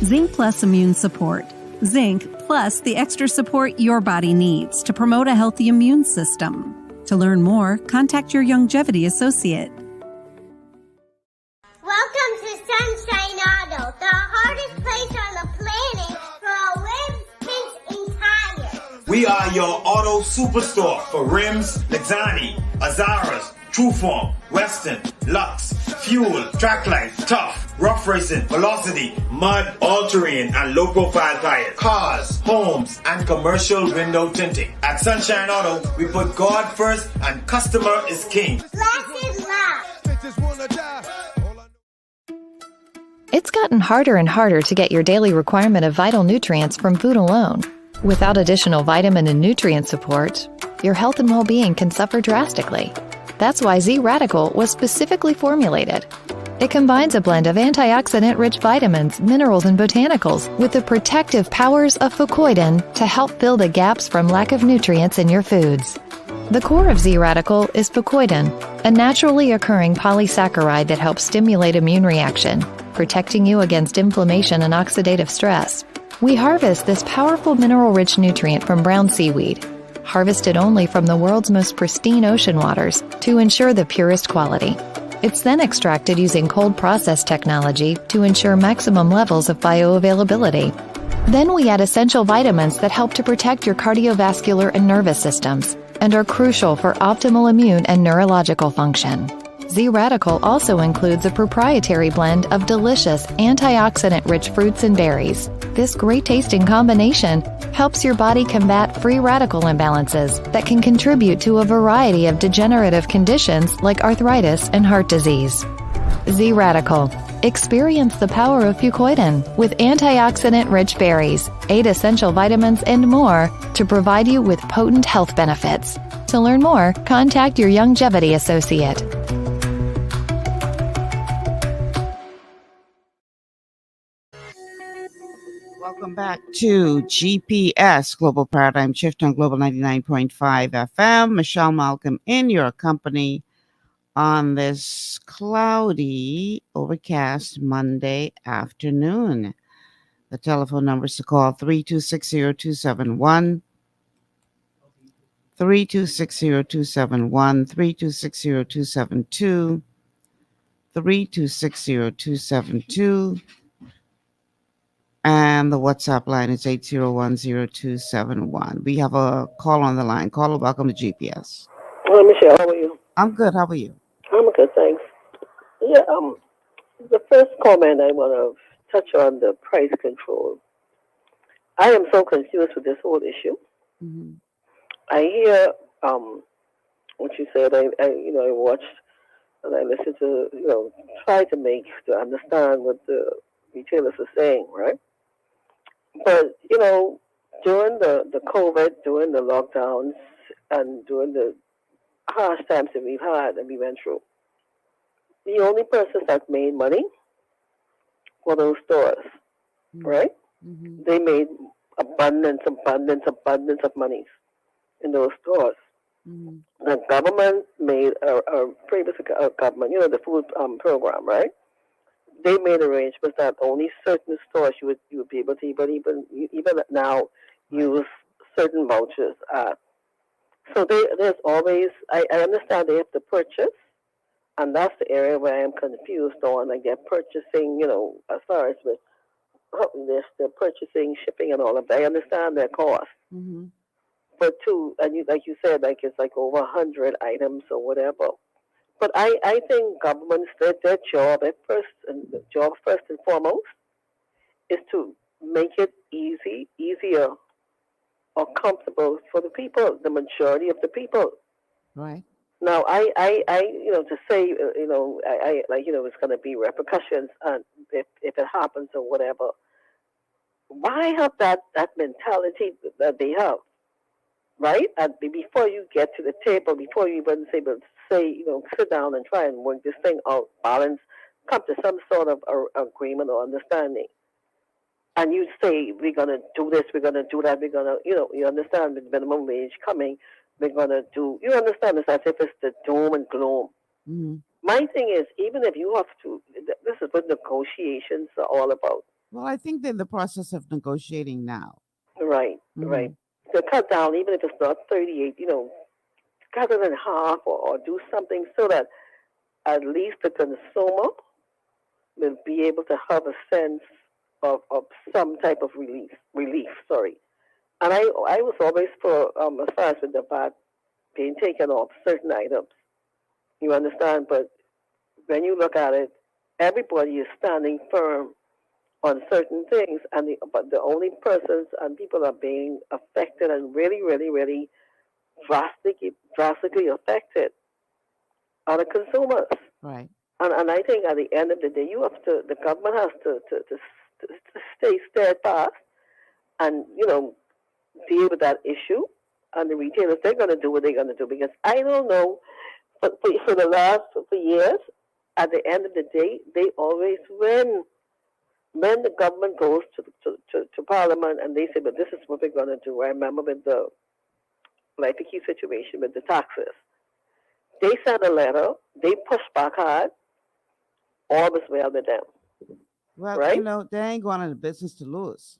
Zinc Plus Immune Support. Zinc plus the extra support your body needs to promote a healthy immune system. To learn more, contact your Longevity associate. Welcome to Sunshine Auto, the hardest place on the planet for rims, paints, and tires. We are your auto superstore for rims, Lexani, Azaras, Trueform, Western, Lux, Fuel, Tracklight, Tough, Rough Racing, Velocity, Mud, All-Terrain, and low-profile tires. Cars, homes, and commercial window tinting. At Sunshine Auto, we put God first and customer is king. Blessed love. It's gotten harder and harder to get your daily requirement of vital nutrients from food alone. Without additional vitamin and nutrient support, your health and well-being can suffer drastically. That's why Z-Radical was specifically formulated. It combines a blend of antioxidant-rich vitamins, minerals, and botanicals with the protective powers of fucoidan to help fill the gaps from lack of nutrients in your foods. The core of Z-Radical is fucoidan, a naturally occurring polysaccharide that helps stimulate immune reaction, protecting you against inflammation and oxidative stress. We harvest this powerful mineral-rich nutrient from brown seaweed, harvested only from the world's most pristine ocean waters to ensure the purest quality. It's then extracted using cold process technology to ensure maximum levels of bioavailability. Then we add essential vitamins that help to protect your cardiovascular and nervous systems and are crucial for optimal immune and neurological function. Z-Radical also includes a proprietary blend of delicious antioxidant-rich fruits and berries. This great-tasting combination helps your body combat free radical imbalances that can contribute to a variety of degenerative conditions like arthritis and heart disease. Z-Radical. Experience the power of fucoidan with antioxidant-rich berries, 8 essential vitamins, and more to provide you with potent health benefits. To learn more, contact your Longevity associate. Welcome back to GPS, Global Paradigm Shift on Global 99.5 FM. Michelle Malcolm in your company on this cloudy, overcast Monday afternoon. The telephone numbers to call 3260271, 3260271, 3260272, 3260272. And the WhatsApp line is 8010271. We have a call on the line. Caller, welcome to GPS. Hello, Michelle. How are you? I'm good. How are you? I'm good, thanks. Yeah, The first comment I want to touch on the price control. I am so confused with this whole issue. Mm-hmm. I hear what you said. I watched and I listened to try to understand what the retailers are saying, right? But during the COVID, during the lockdowns, and during the harsh times that we've had and we went through, the only persons that made money were those stores, right? Mm-hmm. They made abundance of money in those stores. Mm-hmm. The government made a previous government, the food program, right? They made arrangements that only certain stores you would be able to even now use certain vouchers at. So there's always I understand they have to purchase, and that's the area where I'm confused on. Like they're purchasing, as far as with this, they're purchasing, shipping, and all of that. I understand their cost. Mm-hmm. But and like you said, like it's like over 100 items or whatever. But I think governments their job first and foremost is to make it easier or comfortable for the people, the majority of the people. Right. Now to say I like it's going to be repercussions and if it happens or whatever. Why have that mentality that they have? Right? And before you get to the table, before you even say, sit down and try and work this thing out, balance, come to some sort of agreement or understanding. And you say, we're going to do this, we're going to do that, we're going to, you understand with minimum wage coming, we're going to do, you understand it's as if it's the doom and gloom. Mm-hmm. My thing is, even if you have to, this is what negotiations are all about. Well, I think they're in the process of negotiating now. Right, Mm-hmm. right. To cut down, even if it's not 38, cut it in half or do something so that at least the consumer will be able to have a sense of some type of relief. And I was always for as far as with the VAT being taken off certain items. You understand? But when you look at it, everybody is standing firm on certain things, but the only persons and people are being affected and really, really, really drastically affected are the consumers. Right. And I think at the end of the day, the government has to stay steadfast and deal with that issue. And the retailers, they're going to do what they're going to do, because I don't know for the last for years. At the end of the day, they always win. When the government goes to Parliament and they say, but this is what we're going to do. I remember with the key situation with the taxes. They sent a letter. They pushed back hard. All was well with them. Well, right? They ain't going into business to lose.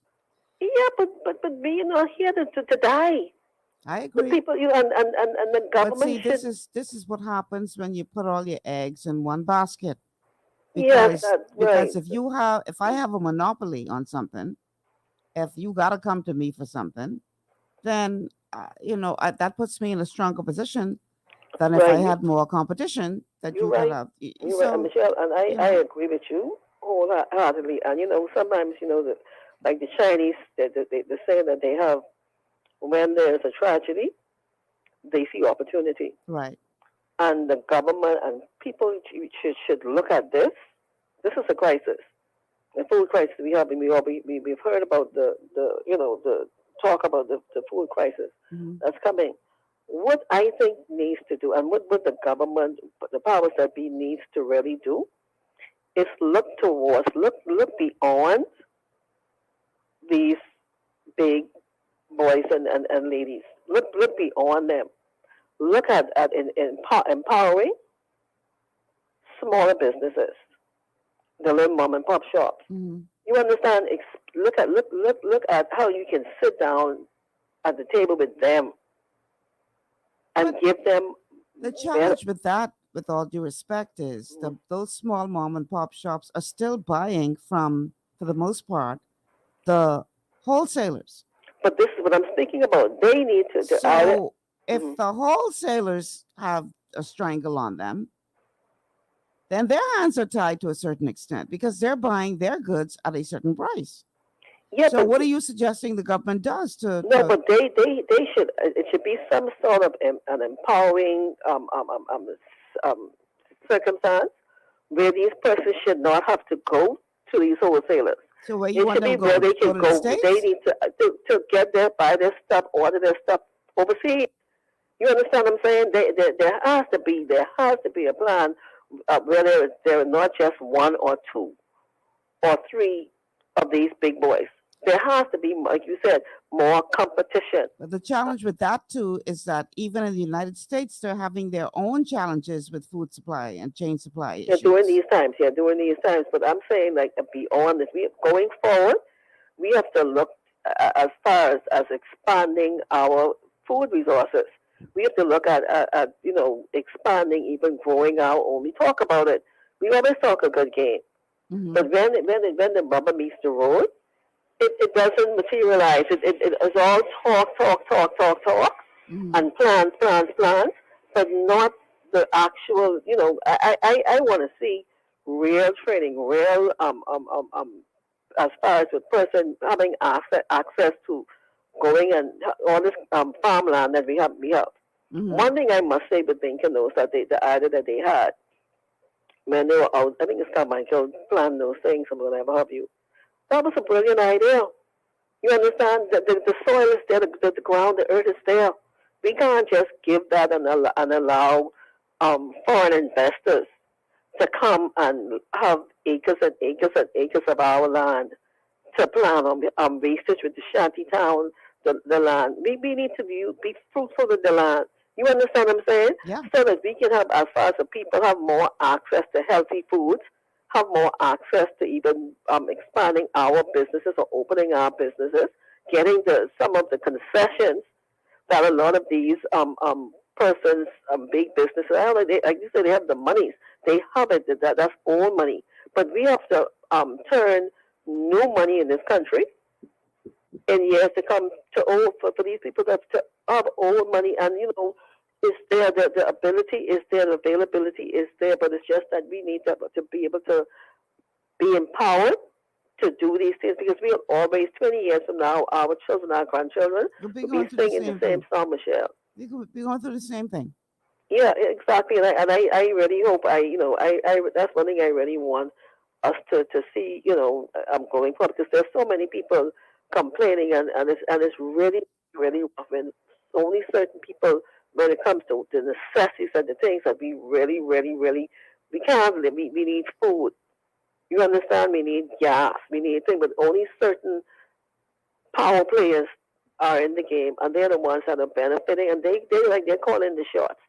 Yeah, but we're not here to die. I agree. The people, and the government. But see, this is what happens when you put all your eggs in one basket. Yes, because if I have a monopoly on something, if you got to come to me for something, then that puts me in a stronger position than if I had more competition. That you're right. You're right, Michelle, and I agree with you wholeheartedly. And sometimes like the Chinese, they say that they have, when there's a tragedy, they see opportunity. Right. And the government and people should look at this. This is a crisis, a food crisis we have. We've heard about the talk about the food crisis that's coming. What I think needs to do, and what the government, the powers that be, needs to really do, is look beyond these big boys and ladies. Look beyond them. Look at empowering smaller businesses, the little mom and pop shops. Mm-hmm. You understand? Look at how you can sit down at the table with them and give them. The challenge with that, with all due respect, is those small mom and pop shops are still buying from, for the most part, the wholesalers. But this is what I'm speaking about. They need to. If the wholesalers have a strangle on them, then their hands are tied to a certain extent because they're buying their goods at a certain price. Yeah, so but what are you suggesting the government does to? no, but they should. It should be some sort of an empowering circumstance where these persons should not have to go to these wholesalers. So where It you want should them be to where go? they Go can to the go. States? They need to get there, buy their stuff, order their stuff overseas. You understand what I'm saying? There has to be a plan where there are not just one or two or three of these big boys. There has to be, like you said, more competition. But the challenge with that too is that even in the United States, they're having their own challenges with food supply and chain supply issues. During these times. But I'm saying, like, beyond this, we going forward, we have to look as far as expanding our food resources. We have to look at expanding, even growing our own. We talk about it. We always talk a good game. Mm-hmm. But when the rubber meets the road, it doesn't materialize. It is all talk, Mm-hmm. and plans, but not the actual. I want to see real training, real as far as the person having access to going and all this farmland that we have. Mm-hmm. One thing I must say with Lincoln was that the idea that they had when they were out, I think it's Carmichael planned those things or whatever have you. That was a brilliant idea. You understand that the soil is there, the ground, the earth is there. We can't just give that and allow foreign investors to come and have acres and acres and acres of our land to plan on research with the shanty town, the land. We need to be fruitful with the land. You understand what I'm saying? Yeah. So that we can have, as far as the people have more access to healthy foods, have more access to even expanding our businesses or opening our businesses, getting some of the concessions that a lot of these persons, big businesses, like you said, they have the monies. They have it. That's old money. But we have to turn new money in this country in years to come to old for these people that have old money, and is there, the ability is there, the availability is there, but it's just that we need to be able to be empowered to do these things, because we are always 20 years from now, our children, our grandchildren will be singing the same song, Michelle. We could be going through the same thing. Yeah, exactly, and I really hope I that's one thing I really want us to see. I'm going forward, because there's so many people complaining, and it's really rough, and only certain people, when it comes to the necessities and the things that we really we can't live. We need food. You understand? We need gas. We need things, but only certain power players are in the game, and they're the ones that are benefiting, and they're calling the shots.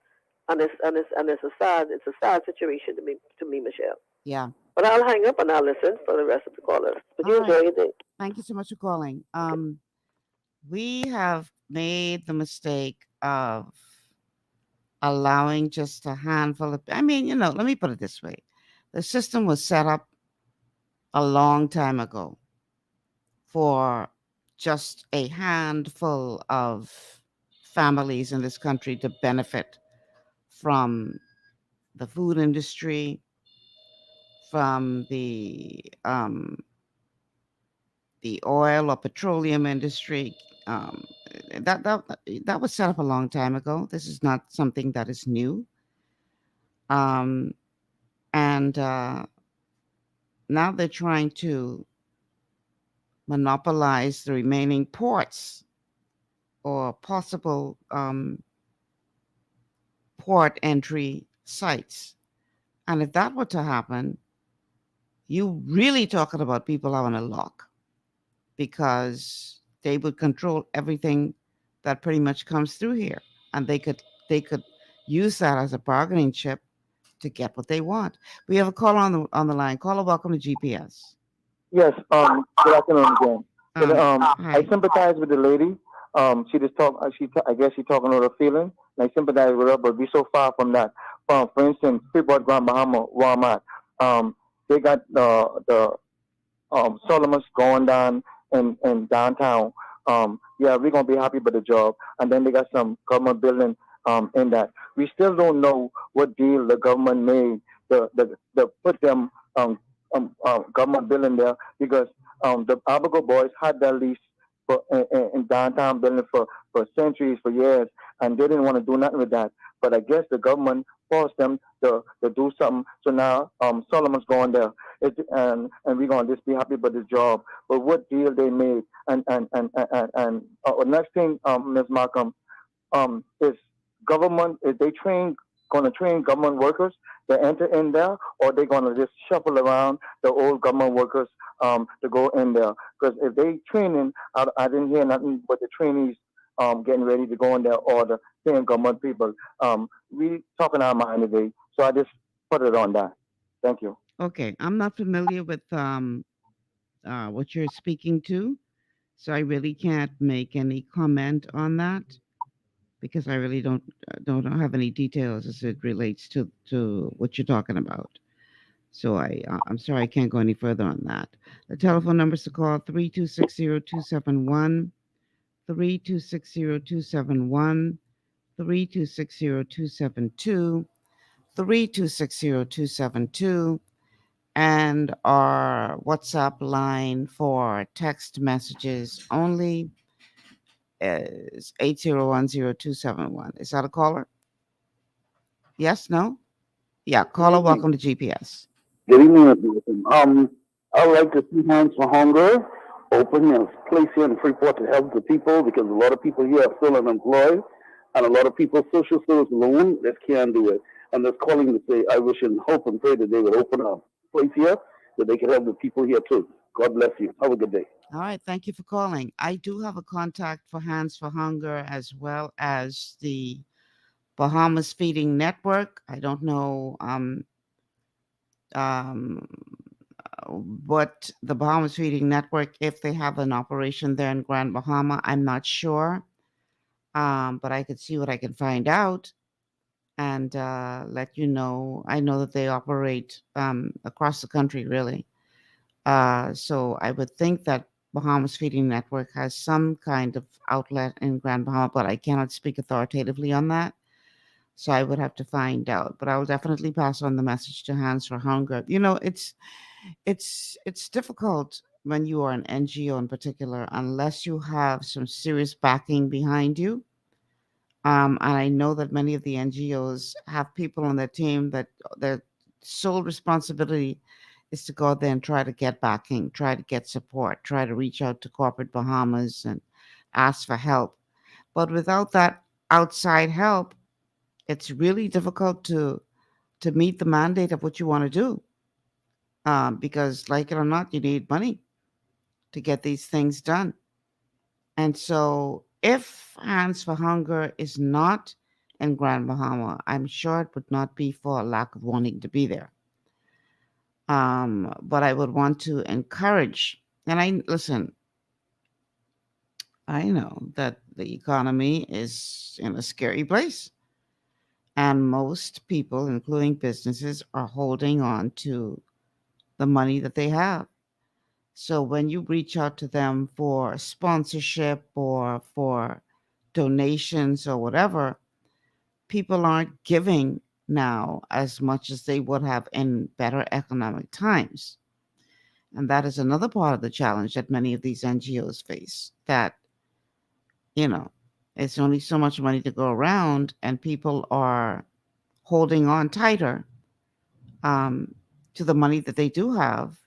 And it's a sad situation to me, Michelle. Yeah. But I'll hang up and I'll listen for the rest of the callers. But you enjoy your day. Thank you so much for calling. We have made the mistake of allowing just a handful of, let me put it this way. The system was set up a long time ago for just a handful of families in this country to benefit from the food industry, from the oil or petroleum industry. That was set up a long time ago. This is not something that is new. And now they're trying to monopolize the remaining ports or possible port entry sites. And if that were to happen, you really talking about people having a lock, because they would control everything that pretty much comes through here, and they could use that as a bargaining chip to get what they want. We have a caller on the line. Caller, welcome to GPS. Yes. Good afternoon again. I sympathize with the lady. She just talk. I guess she's talking about her feeling. And I sympathize with her, but we're so far from that. For instance, Freeport, Grand Bahama, Walmart. They got the Solomon's going down in downtown. Yeah, we're gonna be happy with the job. And then they got some government building in that. We still don't know what deal the government made the put them government building there because the Abago boys had that lease in downtown building for centuries, for years, and they didn't want to do nothing with that. But I guess the government forced them to do something. So now Solomon's going there, and we're gonna just be happy with this job. But what deal they made, and next thing, Ms. Malcolm, is government, is they gonna train government workers to enter in there, or they gonna just shuffle around the old government workers to go in there? Because if they training, I didn't hear nothing but the trainees getting ready to go in there, or the same government people. We talking our mind today, so I just put it on that. Thank you. Okay, I'm not familiar with what you're speaking to, so I really can't make any comment on that because I really don't have any details as it relates to what you're talking about. So I'm sorry I can't go any further on that. The telephone numbers to call 3260271, 3260271, 3260272, 3260272, and our WhatsApp line for text messages only is 8010271. Is that a caller? Yes, no? Yeah, caller, welcome to GPS. Good evening, Mr. Wilson. I would like to see Hands for Hunger open a place here in Freeport to help the people because a lot of people here are still unemployed and a lot of people social service alone just can't do it. And they're calling to say, I wish and hope and pray that they would open a place here that they could help the people here too. God bless you. Have a good day. All right, thank you for calling. I do have a contact for Hands for Hunger as well as the Bahamas Feeding Network. I don't know what the Bahamas Feeding Network, if they have an operation there in Grand Bahama, I'm not sure. But I could see what I can find out and let you know. I know that they operate across the country, really. So I would think that Bahamas Feeding Network has some kind of outlet in Grand Bahama, but I cannot speak authoritatively on that. So I would have to find out. But I will definitely pass on the message to Hands for Hunger. You know, it's difficult when you are an NGO in particular, unless you have some serious backing behind you. And I know that many of the NGOs have people on their team that their sole responsibility is to go out there and try to get backing, try to get support, try to reach out to corporate Bahamas and ask for help. But without that outside help, it's really difficult to meet the mandate of what you want to do. Because like it or not, you need money to get these things done. And so if Hands for Hunger is not in Grand Bahama, I'm sure it would not be for a lack of wanting to be there. But I would want to encourage, and I know that the economy is in a scary place. And most people, including businesses, are holding on to the money that they have. So when you reach out to them for sponsorship or for donations or whatever, people aren't giving now as much as they would have in better economic times. And that is another part of the challenge that many of these NGOs face, that, it's only so much money to go around and people are holding on tighter to the money that they do have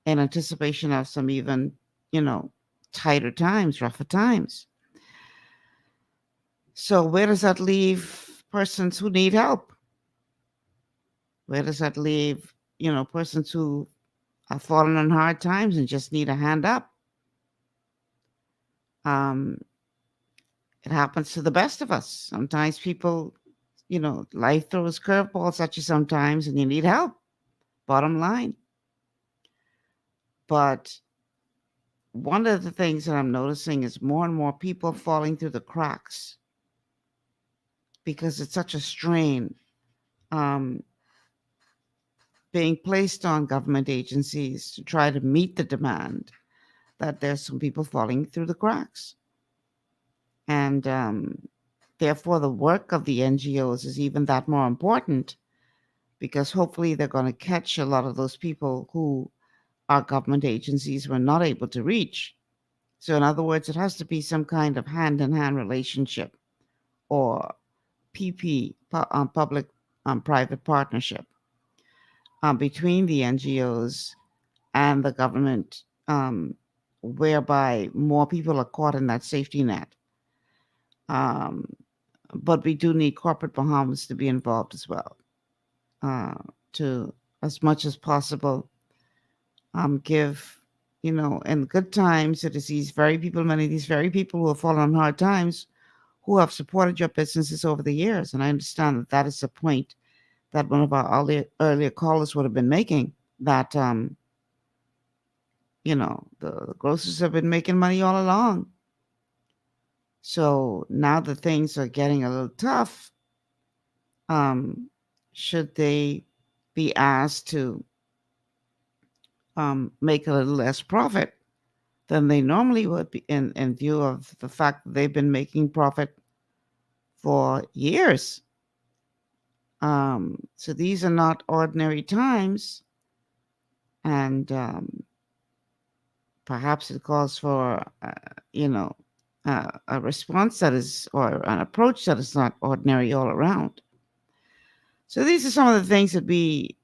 in anticipation of some even, tighter times, rougher times. So where does that leave persons who need help? Where does that leave, persons who are falling on hard times and just need a hand up? It happens to the best of us. Sometimes people, life throws curveballs at you sometimes and you need help, bottom line. But one of the things that I'm noticing is more and more people falling through the cracks because it's such a strain being placed on government agencies to try to meet the demand, that there's some people falling through the cracks. And therefore, the work of the NGOs is even that more important because hopefully they're going to catch a lot of those people who our government agencies were not able to reach. So, in other words, it has to be some kind of hand-in-hand relationship or PP, public-private partnership between the NGOs and the government, whereby more people are caught in that safety net. But we do need corporate Bahamas to be involved as well, to, as much as possible, give, in good times, it is these very people, many of these very people who have fallen on hard times, who have supported your businesses over the years. And I understand that that is a point that one of our earlier callers would have been making, that, the grocers have been making money all along. So now that things are getting a little tough, should they be asked to make a little less profit than they normally would be, in view of the fact that they've been making profit for years. So these are not ordinary times, and perhaps it calls for, a response that is, or an approach that is not ordinary all around. So these are some of the things that we,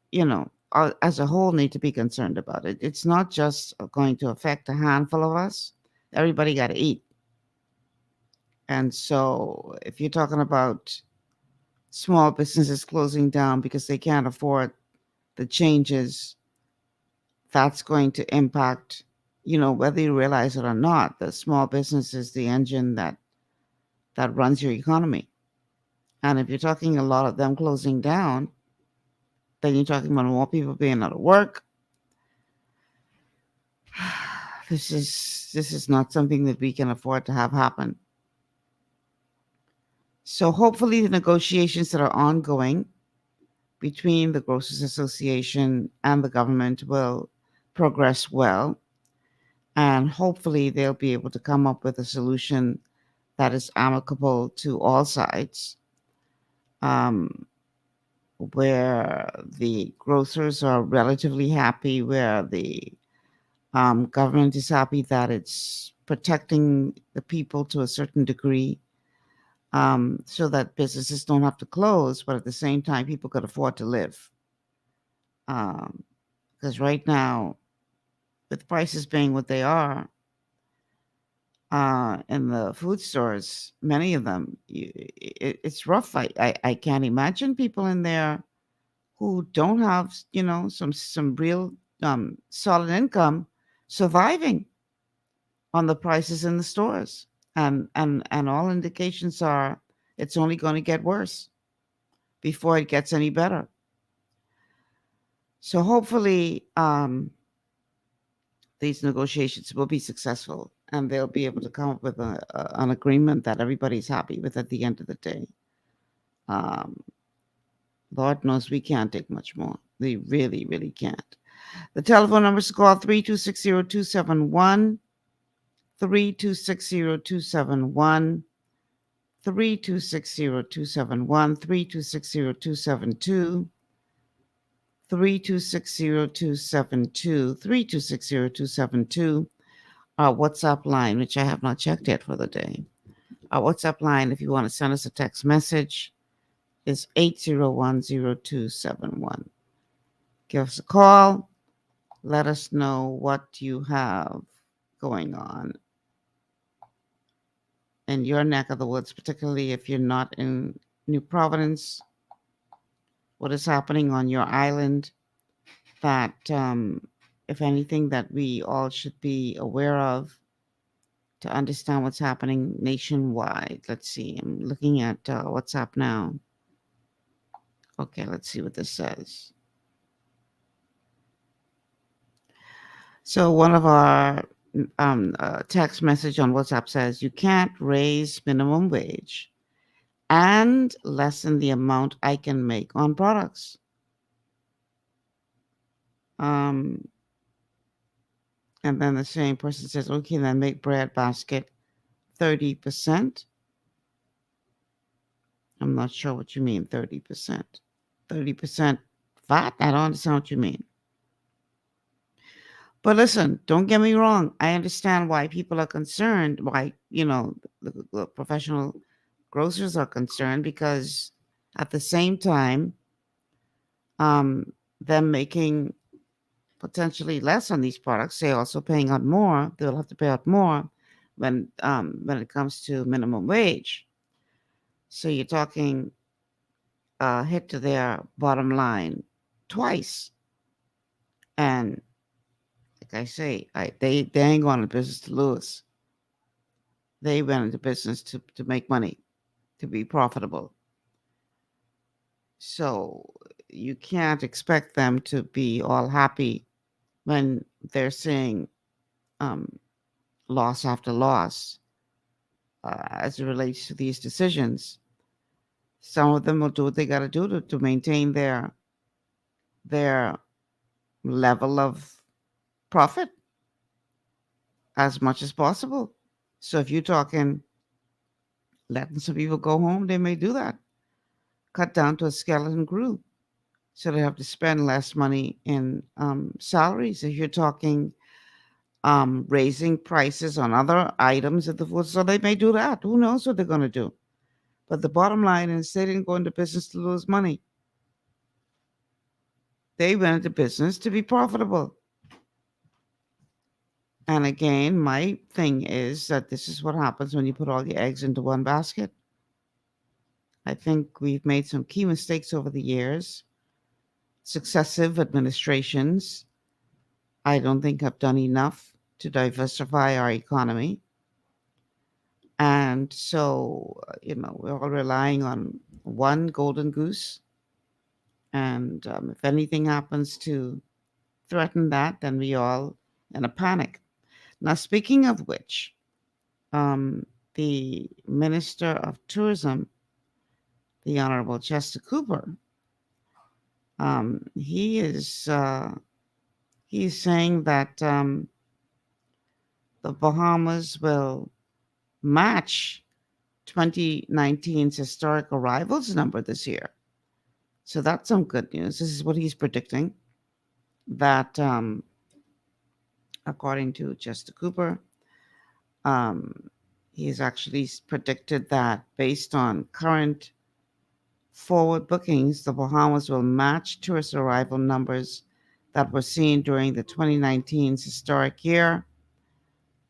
as a whole, need to be concerned about. It's not just going to affect a handful of us. Everybody got to eat. And so if you're talking about small businesses closing down because they can't afford the changes, that's going to impact, whether you realize it or not. The small business is the engine that runs your economy. And if you're talking a lot of them closing down, then you're talking about more people being out of work. This is not something that we can afford to have happen. So hopefully the negotiations that are ongoing between the Grocers Association and the government will progress well. And hopefully they'll be able to come up with a solution that is amicable to all sides, where the grocers are relatively happy, where the government is happy that it's protecting the people to a certain degree, so that businesses don't have to close, but at the same time, people could afford to live. Because right now, with prices being what they are, in the food stores, many of them, it's rough. I can't imagine people in there who don't have, some real solid income surviving on the prices in the stores. And all indications are it's only going to get worse before it gets any better. So hopefully these negotiations will be successful, and they'll be able to come up with an agreement that everybody's happy with at the end of the day. Lord knows we can't take much more. We really, really can't. The telephone number is to call 3260271, 3260271, 3260271, 3260272, 3260272, 3260272. Our WhatsApp line, which I have not checked yet for the day. Our WhatsApp line, if you want to send us a text message, is 8010271. Give us a call. Let us know what you have going on in your neck of the woods, particularly if you're not in New Providence. What is happening on your island that, if anything, that we all should be aware of to understand what's happening nationwide. Let's see. I'm looking at WhatsApp now. Okay, let's see what this says. So one of our text message on WhatsApp says, you can't raise minimum wage and lessen the amount I can make on products. And then the same person says, okay, then make bread basket 30%. I'm not sure what you mean, 30%. 30% VAT? I don't understand what you mean. But listen, don't get me wrong. I understand why people are concerned, why, the professional grocers are concerned, because at the same time, them making potentially less on these products, they're also paying out more. They'll have to pay out more when it comes to minimum wage. So you're talking hit to their bottom line twice. And like I say, they ain't going to business to lose. They went into business to make money, to be profitable. So you can't expect them to be all happy when they're seeing loss after loss as it relates to these decisions. Some of them will do what they got to do to maintain their level of profit as much as possible. So if you're talking letting some people go home, they may do that. Cut down to a skeleton crew. So they have to spend less money in salaries. If you're talking raising prices on other items of the food, so they may do that. Who knows what they're going to do? But the bottom line is they didn't go into business to lose money. They went into business to be profitable. And again, my thing is that this is what happens when you put all your eggs into one basket. I think we've made some key mistakes over the years. Successive administrations, I don't think, have done enough to diversify our economy. And so, we're all relying on one golden goose. And if anything happens to threaten that, then we all in a panic. Now, speaking of which, the Minister of Tourism, the Honorable Chester Cooper, he's saying that the Bahamas will match 2019's historic arrivals number this year. So that's some good news. This is what he's predicting, that according to Chester Cooper, he's actually predicted that based on current forward bookings, the Bahamas will match tourist arrival numbers that were seen during the 2019's historic year.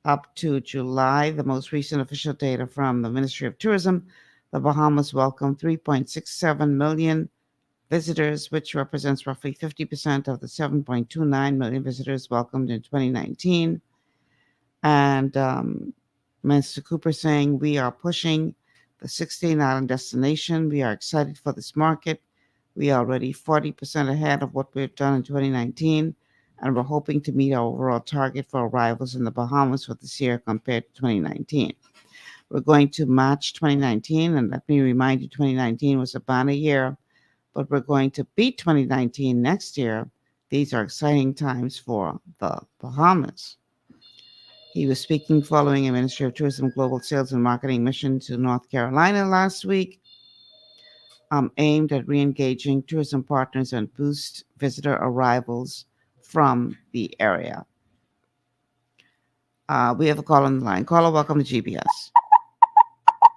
Up to July, the most recent official data from the Ministry of Tourism, the Bahamas welcomed 3.67 million visitors, which represents roughly 50% of the 7.29 million visitors welcomed in 2019. And Minister Cooper saying, we are pushing the 16-island destination. We are excited for this market. We are already 40% ahead of what we've done in 2019, and we're hoping to meet our overall target for arrivals in the Bahamas for this year compared to 2019. We're going to match 2019, and let me remind you, 2019 was a banner year, but we're going to beat 2019 next year. These are exciting times for the Bahamas. He was speaking following a Ministry of Tourism Global Sales and Marketing mission to North Carolina last week, aimed at re-engaging tourism partners and boost visitor arrivals from the area. We have a call on the line. Caller, welcome to GBS.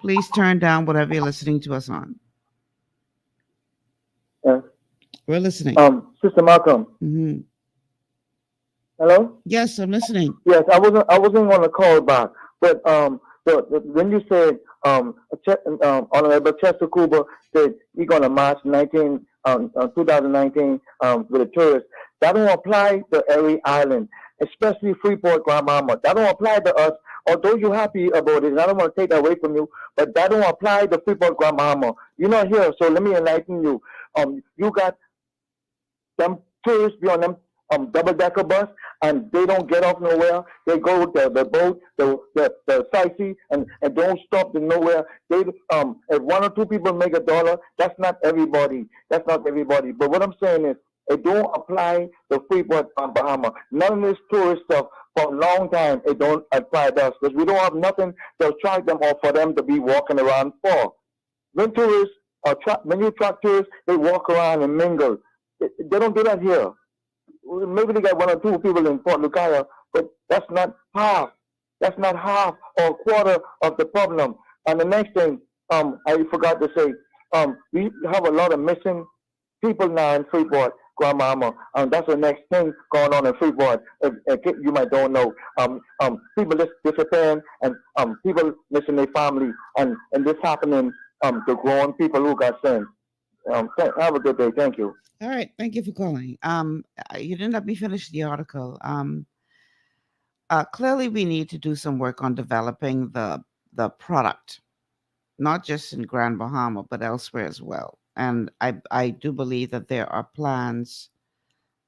Please turn down whatever you're listening to us on. Yes. We're listening. Sister Malcolm. Mm-hmm. Hello? Yes, I'm listening. Yes, I wasn't going to call back, but when you said Honorable Chester Cooper said he's going to march 2019 with the tourists, that don't apply to every island, especially Freeport, Grand Bahama. That don't apply to us. Although you're happy about it, and I don't want to take that away from you, but that don't apply to Freeport, Grand Bahama. You're not here, so let me enlighten you. You got them tourists be on them double-decker bus, and they don't get off nowhere. They go to the boat, the sightsee, and don't stop to nowhere. They if one or two people make $1, that's not everybody. That's not everybody. But what I'm saying is, it don't apply to Freeport, Bahama. None of this tourist stuff for a long time. It don't apply to us because we don't have nothing to attract them or for them to be walking around for. When tourists when you attract tourists, they walk around and mingle. They don't do that here. Maybe they got one or two people in Port Lucaya, but that's not half. That's not half or a quarter of the problem. And the next thing, I forgot to say, we have a lot of missing people now in Freeport, Grandmama. That's the next thing going on in Freeport. If you might don't know, people just disappearing and people missing their family, and this happening to grown people who got sent. Have a good day. Thank you. All right. Thank you for calling. You didn't let me finish the article. Clearly, we need to do some work on developing the product, not just in Grand Bahama, but elsewhere as well. And I do believe that there are plans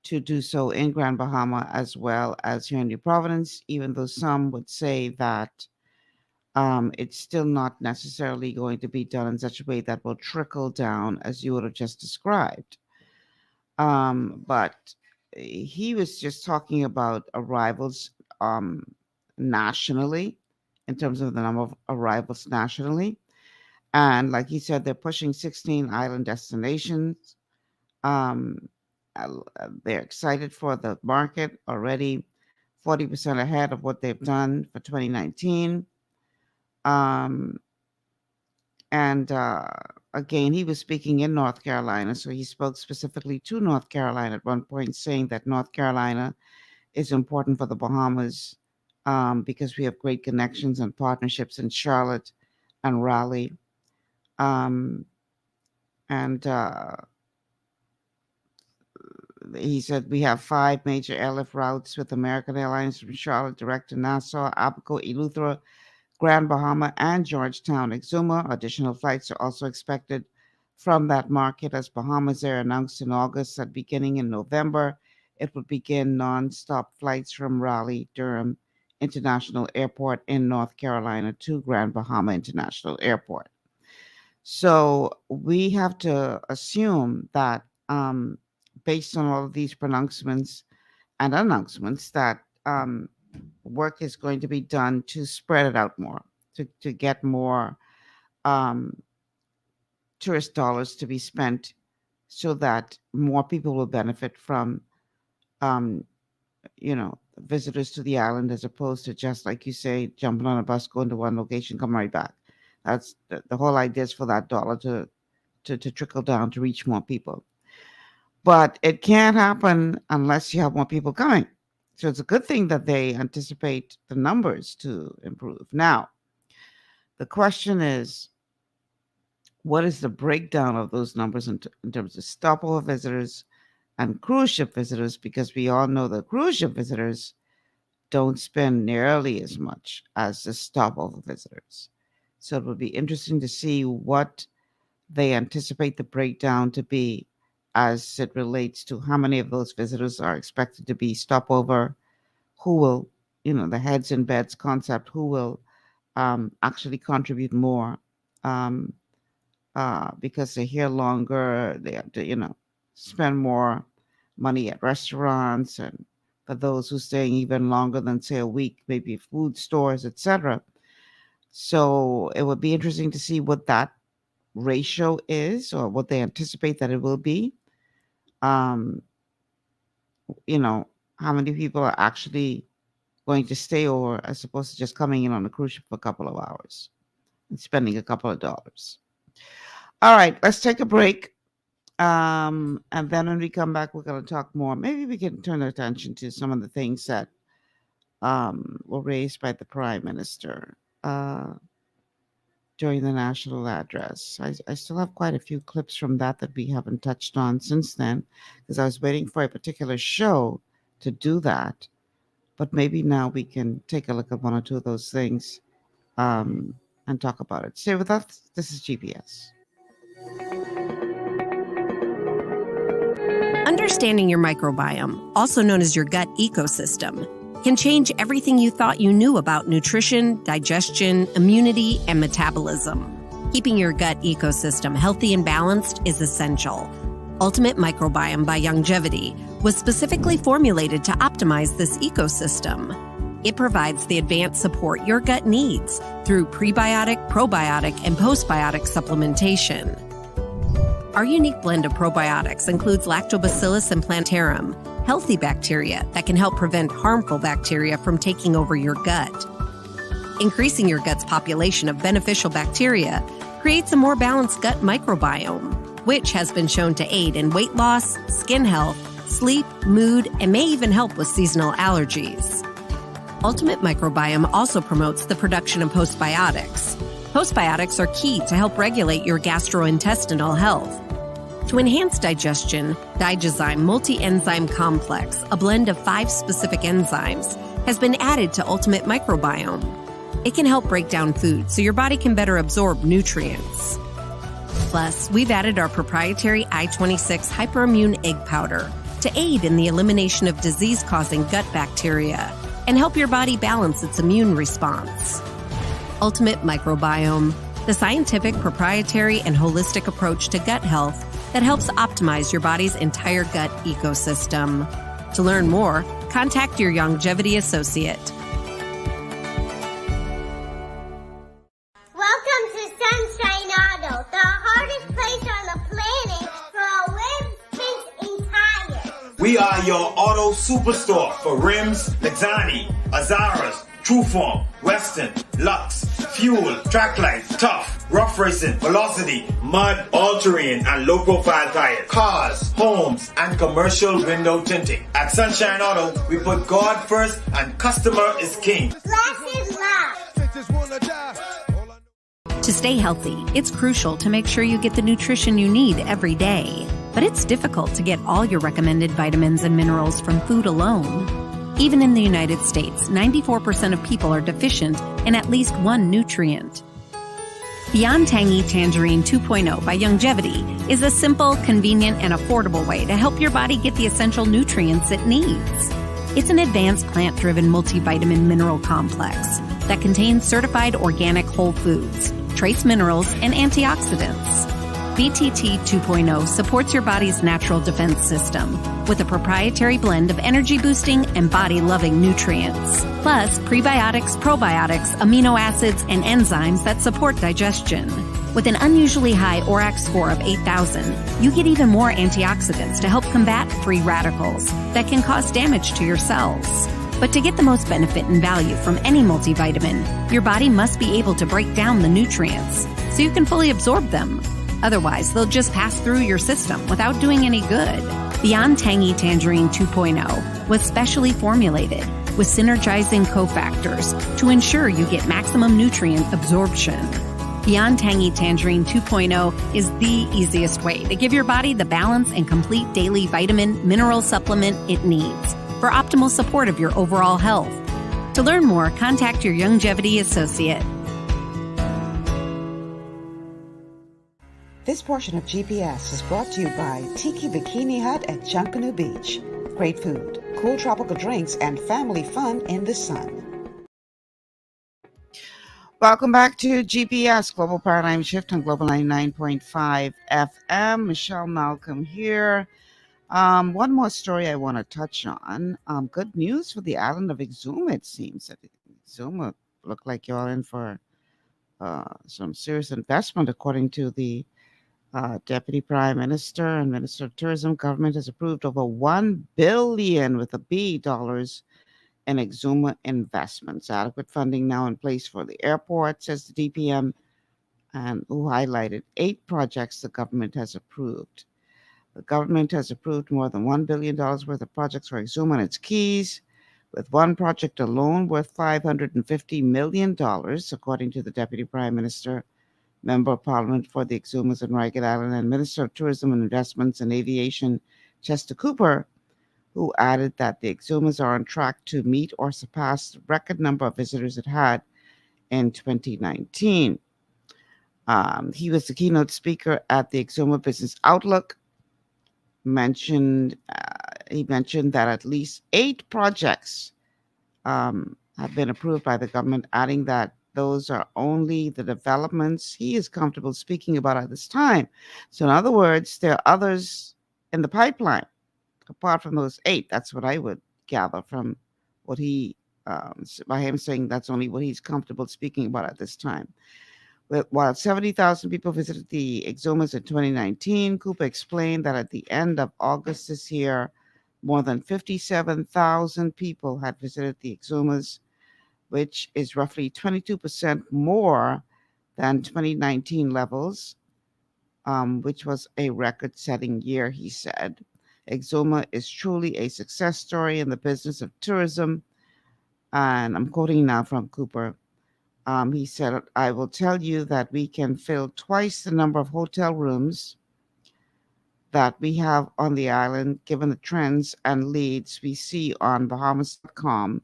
to do so in Grand Bahama as well as here in New Providence, even though some would say that it's still not necessarily going to be done in such a way that will trickle down as you would have just described. But he was just talking about arrivals nationally, in terms of the number of arrivals nationally. And like he said, they're pushing 16 island destinations. They're excited for the market, already 40% ahead of what they've done for 2019. Again, he was speaking in North Carolina, so he spoke specifically to North Carolina at one point, saying that North Carolina is important for the Bahamas because we have great connections and partnerships in Charlotte and Raleigh. He said we have 5 major airlift routes with American Airlines from Charlotte direct to Nassau, Abaco, Eleuthera, Grand Bahama, and Georgetown, Exuma. Additional flights are also expected from that market, as Bahamas Air announced in August that beginning in November, it would begin non-stop flights from Raleigh-Durham International Airport in North Carolina to Grand Bahama International Airport. So we have to assume that based on all of these pronouncements and announcements that work is going to be done to spread it out more, to get more tourist dollars to be spent so that more people will benefit from, visitors to the island, as opposed to just, like you say, jumping on a bus, going to one location, come right back. That's the whole idea, is for that dollar to trickle down to reach more people. But it can't happen unless you have more people coming. So it's a good thing that they anticipate the numbers to improve. Now, the question is, what is the breakdown of those numbers in terms of stopover visitors and cruise ship visitors? Because we all know that cruise ship visitors don't spend nearly as much as the stopover visitors. So it would be interesting to see what they anticipate the breakdown to be as it relates to how many of those visitors are expected to be stopover, who will, the heads in beds concept, who will actually contribute more because they're here longer, they have to, spend more money at restaurants, and for those who are staying even longer than, say, a week, maybe food stores, etc. So it would be interesting to see what that ratio is, or what they anticipate that it will be. How many people are actually going to stay over as opposed to just coming in on a cruise ship for a couple of hours and spending a couple of dollars. All right, let's take a break. And then when we come back, we're going to talk more. Maybe we can turn our attention to some of the things that were raised by the Prime Minister during the national address. I still have quite a few clips from that we haven't touched on since then, because I was waiting for a particular show to do that. But maybe now we can take a look at one or two of those things and talk about it. Stay with us. This is GPS. Understanding your microbiome, also known as your gut ecosystem, can change everything you thought you knew about nutrition, digestion, immunity, and metabolism. Keeping your gut ecosystem healthy and balanced is essential. Ultimate Microbiome by Longevity was specifically formulated to optimize this ecosystem. It provides the advanced support your gut needs through prebiotic, probiotic, and postbiotic supplementation. Our unique blend of probiotics includes Lactobacillus and Plantarum, healthy bacteria that can help prevent harmful bacteria from taking over your gut. Increasing your gut's population of beneficial bacteria creates a more balanced gut microbiome, which has been shown to aid in weight loss, skin health, sleep, mood, and may even help with seasonal allergies. Ultimate Microbiome also promotes the production of postbiotics. Postbiotics are key to help regulate your gastrointestinal health. To enhance digestion, Digizyme Multi-Enzyme Complex, a blend of 5 specific enzymes, has been added to Ultimate Microbiome. It can help break down food so your body can better absorb nutrients. Plus, we've added our proprietary I-26 Hyperimmune Egg Powder to aid in the elimination of disease-causing gut bacteria and help your body balance its immune response. Ultimate Microbiome, the scientific, proprietary, and holistic approach to gut health that helps optimize your body's entire gut ecosystem. To learn more, contact your longevity associate. Welcome to Sunshine Auto, the hardest place on the planet for rims, paints, and tires. We are your auto superstore for rims, Lexani, Azaras, Trueform, Western, Lux, Fuel, Tracklight, Tough, Rough Racing, Velocity, Mud, All-Terrain, and low-profile tires. Cars, homes, and commercial window tinting. At Sunshine Auto, we put God first and customer is king. Glasses love. To stay healthy, it's crucial to make sure you get the nutrition you need every day. But it's difficult to get all your recommended vitamins and minerals from food alone. Even in the United States, 94% of people are deficient in at least one nutrient. Beyond Tangy Tangerine 2.0 by Longevity is a simple, convenient, and affordable way to help your body get the essential nutrients it needs. It's an advanced plant-driven multivitamin mineral complex that contains certified organic whole foods, trace minerals, and antioxidants. BTT 2.0 supports your body's natural defense system with a proprietary blend of energy-boosting and body-loving nutrients, plus prebiotics, probiotics, amino acids, and enzymes that support digestion. With an unusually high ORAC score of 8,000, you get even more antioxidants to help combat free radicals that can cause damage to your cells. But to get the most benefit and value from any multivitamin, your body must be able to break down the nutrients so you can fully absorb them. Otherwise, they'll just pass through your system without doing any good. Beyond Tangy Tangerine 2.0 was specially formulated with synergizing cofactors to ensure you get maximum nutrient absorption. Beyond Tangy Tangerine 2.0 is the easiest way to give your body the balance and complete daily vitamin mineral supplement it needs for optimal support of your overall health. To learn more, contact your longevity associate. This portion of GPS is brought to you by Tiki Bikini Hut at Junkanoo Beach. Great food, cool tropical drinks, and family fun in the sun. Welcome back to GPS Global Paradigm Shift on Global 99.5 FM. Michelle Malcolm here. One more story I want to touch on. Good news for the island of Exuma, it seems. That Exuma look like you're in for some serious investment, according to the Deputy Prime Minister and Minister of Tourism. Government has approved over $1 billion with a B dollars in Exuma investments. Adequate funding now in place for the airport, says the DPM, and who highlighted 8 projects the government has approved. The government has approved more than $1 billion worth of projects for Exuma and its keys, with one project alone worth $550 million, according to the Deputy Prime Minister, Member of Parliament for the Exumas and Ragged Island, and Minister of Tourism and Investments and Aviation, Chester Cooper, who added that the Exumas are on track to meet or surpass the record number of visitors it had in 2019. He was the keynote speaker at the Exuma Business Outlook. He mentioned that at least 8 projects have been approved by the government, adding that those are only the developments he is comfortable speaking about at this time. So in other words, there are others in the pipeline apart from those 8. That's what I would gather from what he, by him saying that's only what he's comfortable speaking about at this time. While 70,000 people visited the Exumas in 2019, Cooper explained that at the end of August this year, more than 57,000 people had visited the Exumas, which is roughly 22% more than 2019 levels, which was a record-setting year, he said. Exuma is truly a success story in the business of tourism. And I'm quoting now from Cooper. He said, I will tell you that we can fill twice the number of hotel rooms that we have on the island, given the trends and leads we see on Bahamas.com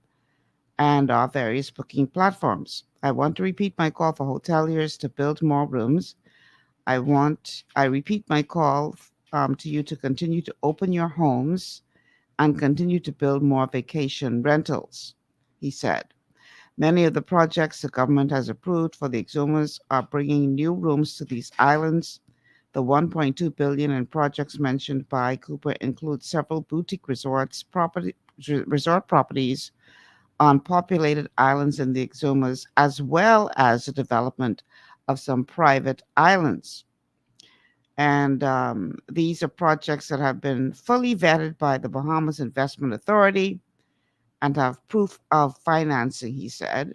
and our various booking platforms. I want to repeat my call for hoteliers to build more rooms. I repeat my call to you to continue to open your homes and continue to build more vacation rentals, he said. Many of the projects the government has approved for the Exumas are bringing new rooms to these islands. The $1.2 billion in projects mentioned by Cooper include several boutique resort properties on populated islands in the Exumas, as well as the development of some private islands. And these are projects that have been fully vetted by the Bahamas Investment Authority and have proof of financing, he said.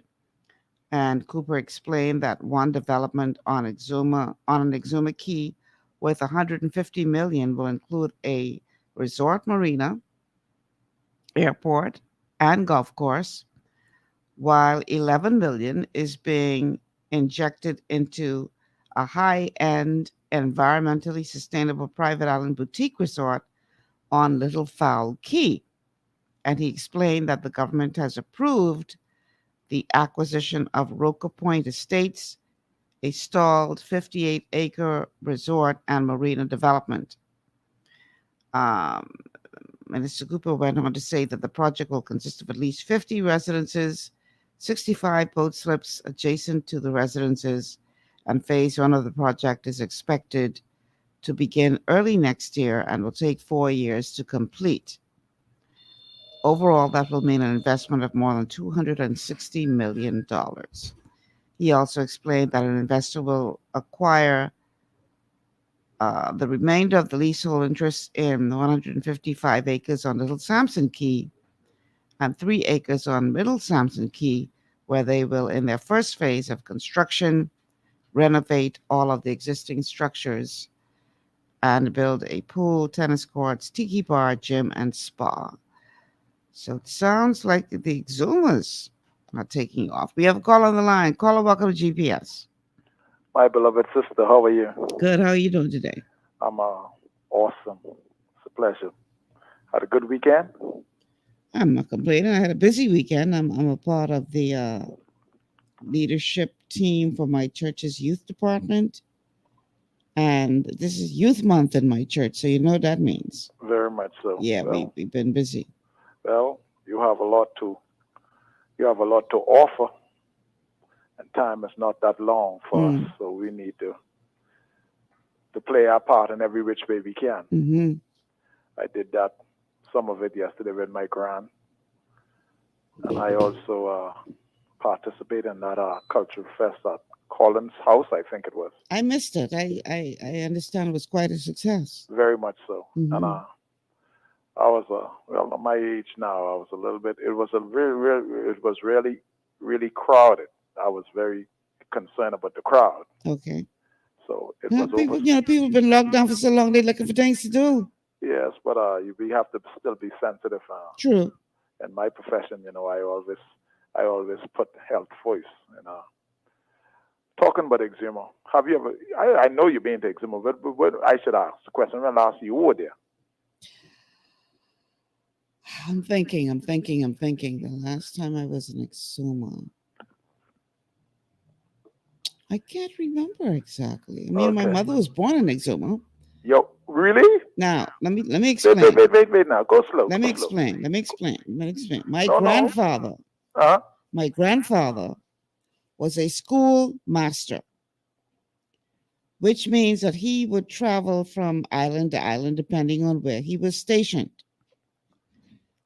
And Cooper explained that one development on an Exuma Key worth $150 million will include a resort marina, airport, and golf course, while $11 million is being injected into a high-end, environmentally sustainable private island boutique resort on Little Fowl Key. And he explained that the government has approved the acquisition of Roca Point Estates, a stalled 58-acre resort and marina development. Minister Cooper went on to say that the project will consist of at least 50 residences, 65 boat slips adjacent to the residences, and phase one of the project is expected to begin early next year and will take 4 years to complete. Overall, that will mean an investment of more than $260 million. He also explained that an investor will acquire the remainder of the leasehold interest in 155 acres on Little Sampson Key and 3 acres on Middle Sampson Key, where they will, in their first phase of construction, renovate all of the existing structures and build a pool, tennis courts, tiki bar, gym, and spa. So it sounds like the Exumas are taking off. We have a call on the line. Caller, welcome to GPS. My beloved sister, how are you? Good. How are you doing today? I'm awesome. It's a pleasure. Had a good weekend? I'm not complaining. I had a busy weekend. I'm a part of the leadership team for my church's youth department. And this is Youth Month in my church, so you know what that means. Very much so. Yeah, well, we've been busy. Well, you have a lot to offer, and time is not that long for us, so we need to play our part in every which way we can. Mm-hmm. I did that, some of it yesterday with my grand, and I also participated in that cultural fest at Collins House, I think it was. I missed it. I understand it was quite a success. Very much so. Mm-hmm. And I was well, at my age now, I was a little bit. It was really, really crowded. I was very concerned about the crowd. Okay. So it well, was people, people have been locked down for so long. They're looking for things to do. Yes, but we have to still be sensitive. True. In my profession, I always put health first. Talking about Exuma, have you ever? I know you've been to Exuma, but I should ask the question. When last you were there? I'm thinking. The last time I was in Exuma, I can't remember exactly. I mean, my mother was born in Exuma. Yo, really? Now, let me explain. Wait. Now, go slow. Let me explain. My grandfather was a school master, which means that he would travel from island to island depending on where he was stationed.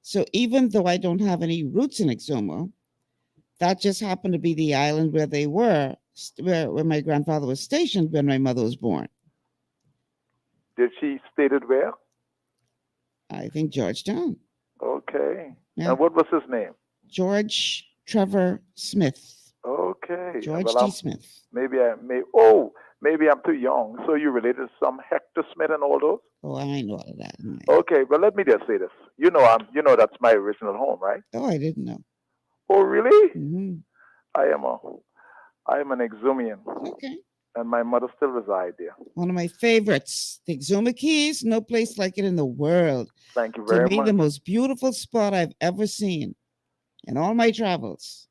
So even though I don't have any roots in Exuma, that just happened to be the island where they were. where my grandfather was stationed when my mother was born. Did she stated where? I think Georgetown. Okay. Yeah. And what was his name? George Trevor Smith. Okay. George Well, T. I'm- Smith. Maybe I'm too young. So you related to some Hector Smith and all those? Oh, I know all of that. Okay, but let me just say this. You know that's my original home, right? Oh, I didn't know. Oh, really? Mm-hmm. I am an Exumian. Okay. And my mother still resides there. One of my favorites, the Exuma Keys. No place like it in the world. Thank you To very me, much. the most beautiful spot I've ever seen in all my travels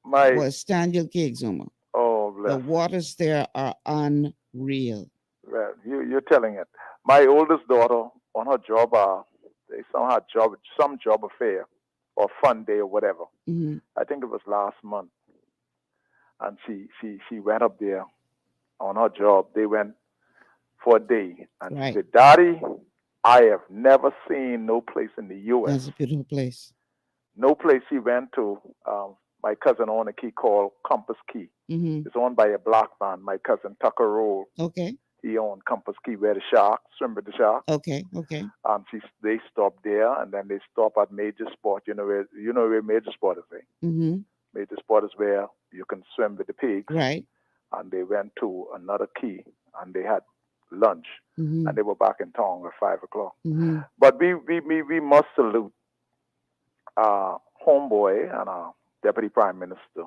was Stanley Key Exuma. Oh, bless. The waters there are unreal. Well, you're telling it. My oldest daughter on her job, they somehow some job affair or fun day or whatever. Mm-hmm. I think it was last month, and she went up there on her job. They went for a day, and Right. she said, "Daddy, I have never seen no place in the U.S. That's a beautiful place. No place." She went to. My cousin owned a key called Compass Key. Mm-hmm. It's owned by a black man. My cousin Tucker Roll. Okay. He owned Compass Key, where the sharks swim with the sharks. Okay. Okay. They stopped there, and then they stop at Major Sport. You know where Major Sport is, eh? Mm-hmm. Major Sport is where you can swim with the pigs. Right. And they went to another key, and they had lunch, Mm-hmm. and they were back in town at 5:00. Mm-hmm. But we must salute homeboy and Deputy Prime Minister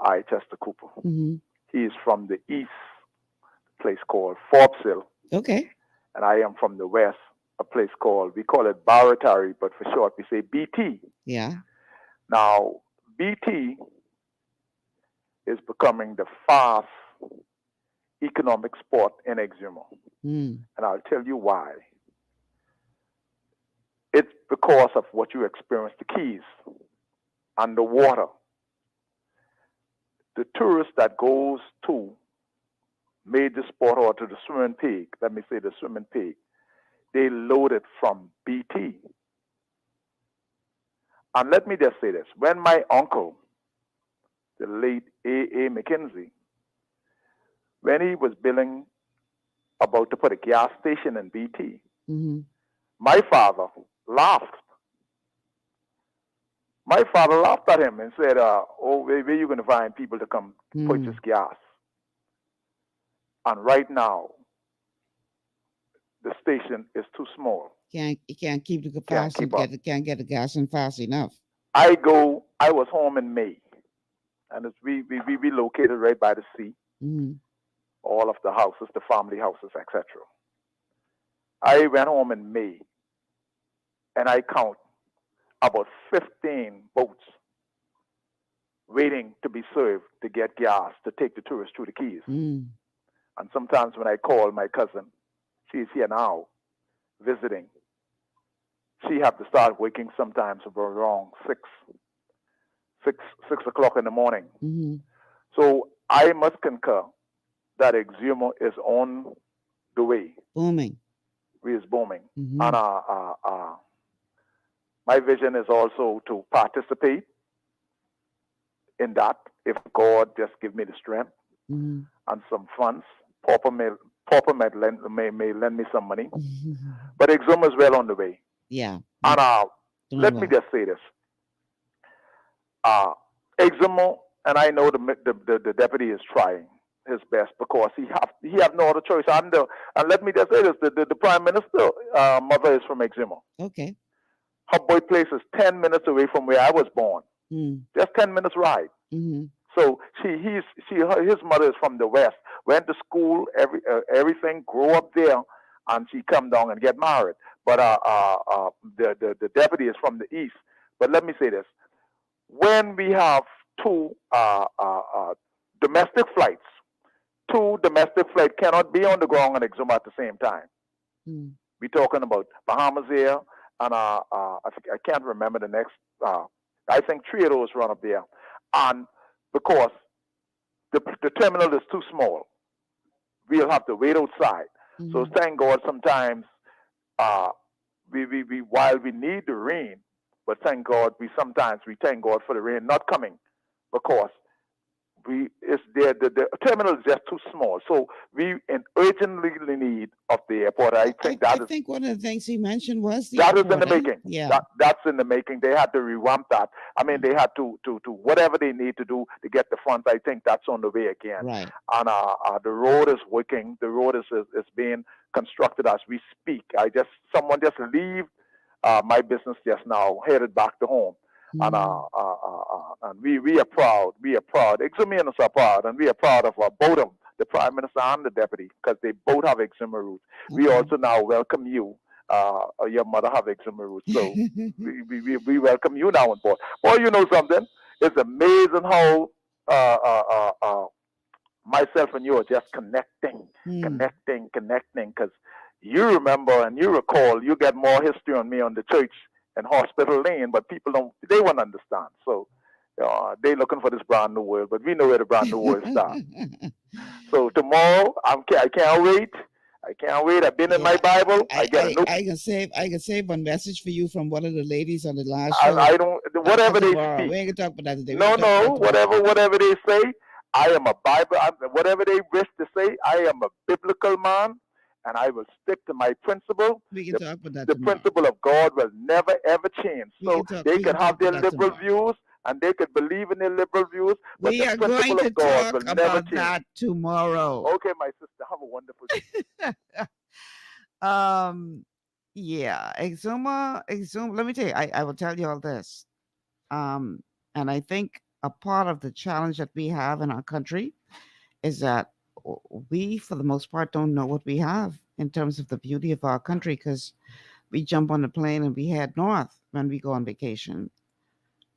I. Chester Cooper. Mm-hmm. He is from the east, a place called Forbes Hill. Okay. And I am from the west, a place we call it Baratari, but for short we say BT. Yeah. Now, BT is becoming the fast economic sport in Exuma. Mm. And I'll tell you why. It's because of what you experience, the Keys and the water. The tourist that goes to Major Sport or to the swimming pig, let me say the swimming pig, they load it from BT. And let me just say this. When my uncle, the late A.A. McKenzie, when he was about to put a gas station in BT, mm-hmm. my father laughed. My father laughed at him and said, where are you going to find people to come purchase gas? And right now, the station is too small. You can't keep the capacity. Can't get the gas in fast enough. I was home in May, and we located right by the sea. Mm-hmm. All of the houses, the family houses, etc. I went home in May, and I count about 15 boats waiting to be served to get gas to take the tourists through the Keys. Mm. And sometimes when I call my cousin, she's here now visiting, she have to start waking sometimes around 6 o'clock in the morning. Mm-hmm. So I must concur that Exuma is on the way. Booming. It is booming. Mm-hmm. And my vision is also to participate in that if God just give me the strength mm-hmm. and some funds. Pauper may lend me some money. Mm-hmm. But Exuma is well on the way. Yeah. And let me just say this. Exuma, and I know the deputy is trying his best because he have no other choice. And let me just say this: the prime minister mother is from Exuma. Okay. Her birthplace is 10 minutes away from where I was born. Mm. Just 10 minutes ride. Mm-hmm. So his mother is from the west. Went to school, everything, grew up there, and she come down and get married. But the deputy is from the east. But let me say this: when we have two domestic flights cannot be on the ground in Exuma at the same time. Mm. We're talking about Bahamas Air, and I can't remember the next. I think 3 of those run up there, and because the terminal is too small, we'll have to wait outside. Mm-hmm. So thank God sometimes we while we need the rain, but thank God we thank God for the rain not coming, because the terminal is just too small. So we urgently need of the airport. I think one of the things he mentioned was the that is airport, in the making. Yeah. That's in the making. They had to revamp that. I mean, they had to whatever they need to do to get the funds. I think that's on the way again. Right. And the road is working. The road is being constructed as we speak. Someone just leave my business just now, headed back to home. And we are proud. We are proud. Exumians are proud, and we are proud of both of them, the Prime Minister and the Deputy, because they both have Exuma roots. We also now welcome you. Your mother have Exuma roots, so we welcome you now on board. Well, you know something? It's amazing how myself and you are just connecting, because you remember and you recall, you get more history on me on the church and Hospital Lane, but people they won't understand. So they looking for this brand new world, but we know where the brand new world starts. So tomorrow, I can't wait. I can't wait. I've been in my Bible. I can save one message for you from one of the ladies on the last show. I don't. Whatever they speak. We ain't gonna talk about that today. No. Whatever they say, I am a Bible. Whatever they wish to say, I am a biblical man, and I will stick to my principle. We can talk about that. The principle of God will never ever change. So they can have their liberal views, and they can believe in their liberal views. But We the are principle going to of God will talk never about change. that tomorrow. Okay, my sister, have a wonderful day. Yeah, Exuma. Let me tell you, I will tell you all this. And I think a part of the challenge that we have in our country is that we, for the most part, don't know what we have in terms of the beauty of our country, because we jump on the plane and we head north when we go on vacation.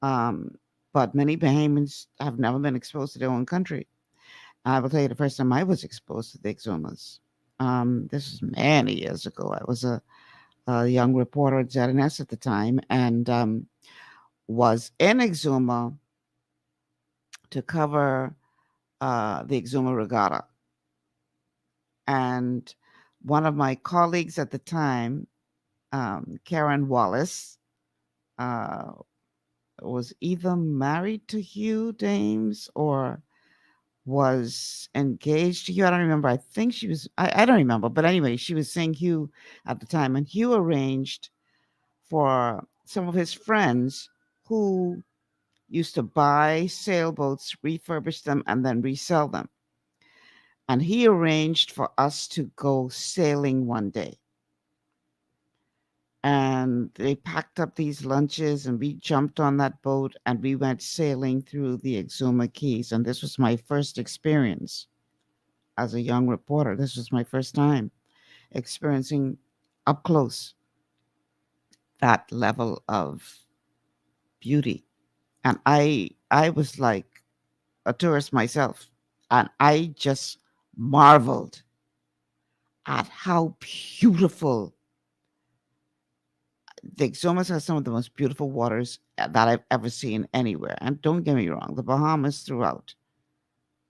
But many Bahamians have never been exposed to their own country. I will tell you, the first time I was exposed to the Exumas, this was many years ago. I was a young reporter at ZNS at the time, and was in Exuma to cover the Exuma Regatta. And one of my colleagues at the time, Karen Wallace, was either married to Hugh Dames or was engaged to Hugh. I don't remember. I think she was, I don't remember. But anyway, she was seeing Hugh at the time. And Hugh arranged for some of his friends who used to buy sailboats, refurbish them, and then resell them. And he arranged for us to go sailing one day. And they packed up these lunches and we jumped on that boat and we went sailing through the Exuma Keys. And this was my first experience as a young reporter. This was my first time experiencing up close that level of beauty. And I was like a tourist myself. And I just marveled at how beautiful the Exumas have some of the most beautiful waters that I've ever seen anywhere. And don't get me wrong, the Bahamas throughout.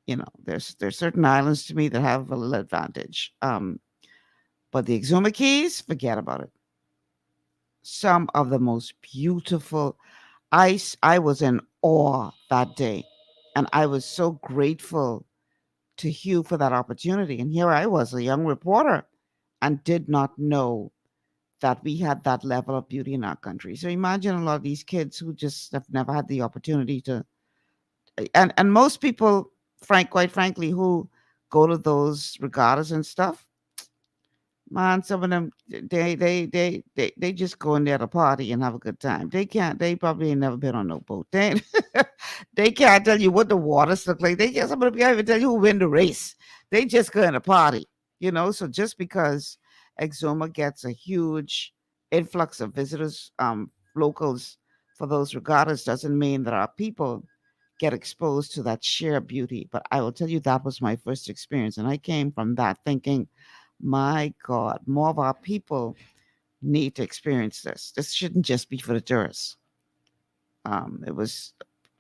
You know, there's certain islands to me that have a little advantage. But the Exuma Keys, forget about it. Some of the most beautiful. I was in awe that day. And I was so grateful to Hugh for that opportunity. And here I was, a young reporter, and did not know that we had that level of beauty in our country. So imagine a lot of these kids who just have never had the opportunity to, and most people, quite frankly, who go to those regattas and stuff, man, some of them, they just go in there to party and have a good time. They probably ain't never been on no boat. They can't tell you what the waters look like. Some of them can't even tell you who win the race. They just go in a party, you know. So just because Exuma gets a huge influx of visitors, locals for those regattas, doesn't mean that our people get exposed to that sheer beauty. But I will tell you, that was my first experience. And I came from that thinking, my God, more of our people need to experience this. This shouldn't just be for the tourists. It was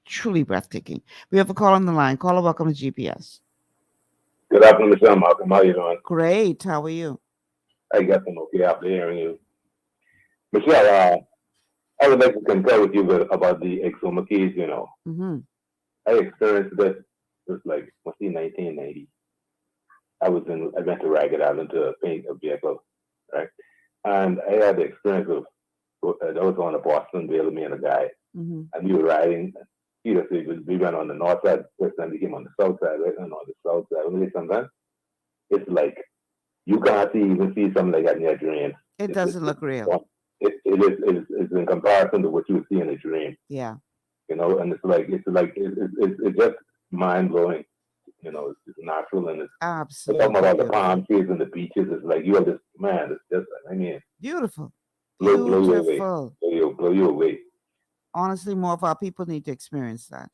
truly breathtaking. We have a call on the line. Caller, welcome to GPS. Good afternoon, Mr. Malcolm. How are you doing? Great. How are you? I guess I'm okay after hearing you. Michelle, I would like to concur with you about the Exuma Keys, you know. Mm-hmm. I experienced this was like, must be 1990. I went to Ragged Island to paint a vehicle, right? And I had the experience of, I was on a Boston Vale, me and a guy, Mm-hmm. and we were riding. We went on the north side first, then we came on the south side, right? And on the south side, only sometimes it's like you can't even see something like that in your dreams. It doesn't look real. It's in comparison to what you would see in a dream. Yeah. You know, and it's just mind blowing. You know, it's natural and it's absolutely talking about all the palm trees and the beaches. It's like you are just, man, it's just, I mean, beautiful. Blow you away. Beautiful. Blow you away. Honestly, more of our people need to experience that.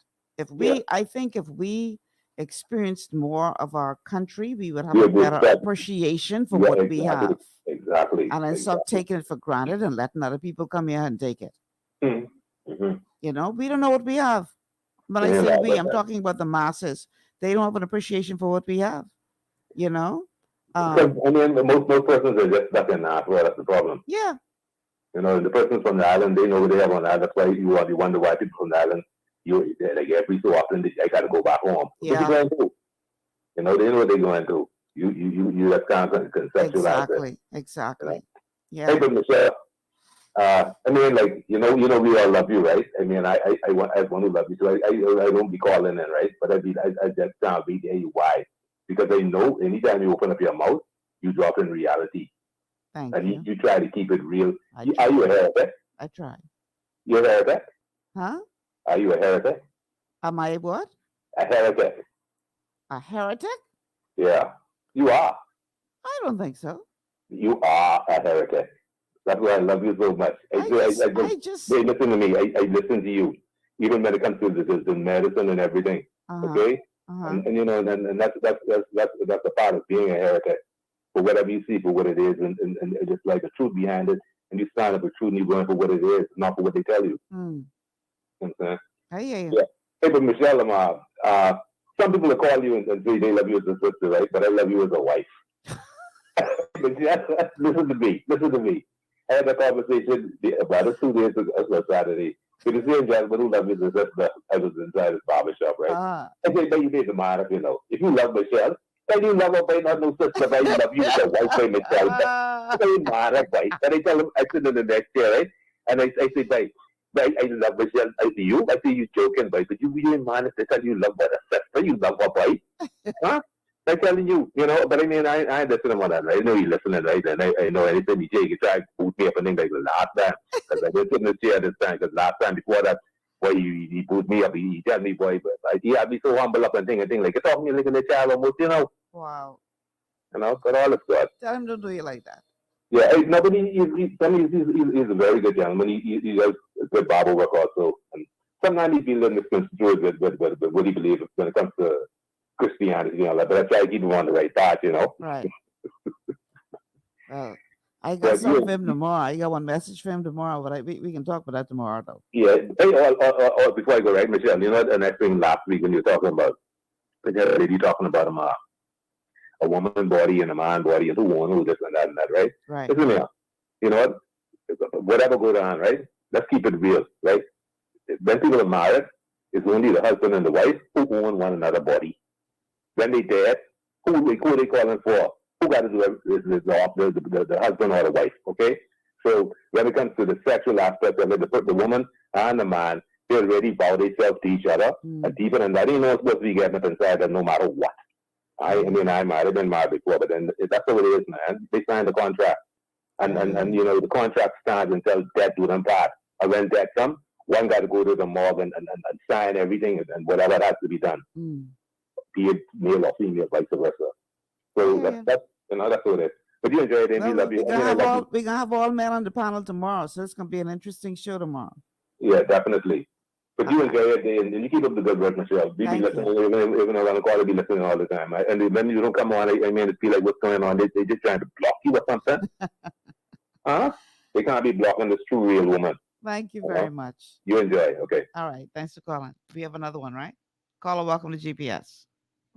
I think if we experienced more of our country, we would have a better appreciation for what we have. Exactly. And then stop taking it for granted and letting other people come here and take it. Mm-hmm. You know, we don't know what we have. When I say we, I'm talking about the masses. They don't have an appreciation for what we have. You know? I mean, most persons are just stuck in that. Well, that's the problem. Yeah. You know, the persons from the island, they know what they have on the island. That's why you wonder why people from the island, like every so often, they got to go back home. Yeah. What you going to do? You know, they know what they're going to do. You just can't conceptualize it. Exactly. Yeah. Hey, but Michelle, I mean, like, you know, we all love you, right? I mean, I want to love you, so I don't be calling in, right? But I just can't be there. Why? Because I know anytime you open up your mouth, you drop in reality. And you try to keep it real. Are you a heretic? I try. You're a heretic? Huh? Are you a heretic? Am I what? A heretic. A heretic? Yeah, you are. I don't think so. You are a heretic. That's why I love you so much. Hey, listen to me. I listen to you, even when it comes to the medicine and everything. Okay, and you know, and that's the part of being a heretic. For whatever you see, for what it is, and it's like the truth behind it, and you stand up for truth and you're going for what it is, not for what they tell you. Mm. You know what I'm saying? Yeah. Hey, but Michelle, some people will call you and say they love you as a sister, right? But I love you as a wife. But listen to me. I had a conversation about 2 days ago, Saturday, with the same gentleman who loved me as a sister. I was inside his barbershop, right? I said, but you need to mind if you know. If you love Michelle, then you love her by not no sister, but you love you as a wife by Michelle. So you mind her, right? And I tell him, I sit in the next chair, right? And I say, babe, I love Michelle. I see you joking, boy, but you really mind if they tell you love her sister, you love her, boy. Huh? I'm telling you, you know, but I mean, I listen to that, right? I know you're listening, right? And I know anything you say, you try to boot me up and things like the last time. Because I didn't sit in the chair this time, because last time before that, boy, he boot me up, he tell me, boy, but he had me so humble up and thing, like, it's off me like a little child almost, you know. Wow. You know, but all is good. Tell him to do you like that. Yeah, nobody, he's a very good gentleman. He does good Bible work also. And sometimes he's been a little misconstrued with what he believes when it comes to Christianity and all that, but I try to keep him on the right path, you know. Right. Well, I got something for him tomorrow. I got one message for him tomorrow, but we can talk about that tomorrow, though. Yeah. Hey, before I go, right, Michelle, you know the next thing last week when you were talking about, the lady talking about a woman body and a man body and who this and that, right? Right. Listen to me, you know what? Whatever goes on, right? Let's keep it real, right? When people are married, it's only the husband and the wife who own one another body. When they dead, who they calling for? Who got to do it? The husband or the wife, okay? So when it comes to the sexual aspect of it, the woman and the man, they already bow themselves to each other. And deeper than that, you know, it's supposed to be getting up inside them no matter what. I mean, I might have been married before, but then that's how it is, man. They signed the contract. And you know, the contract stands until death do them part. And when death comes, one got to go to the morgue and sign everything and whatever has to be done. Be it male or female, vice versa. So that's you know, that's what it is. But you enjoyed it, and we love you. We're gonna have all men on the panel tomorrow, so it's gonna be an interesting show tomorrow. Yeah, definitely. But you enjoy it, and you keep up the good work, Michelle. We be listening, even around the call, be listening all the time. Right? And when you don't come on, I mean, it feel like what's going on. They just trying to block you or something. Huh? They can't be blocking this true real woman. Thank you very much. You enjoy, okay? All right, thanks for calling. We have another one, right? Caller, welcome to GPS.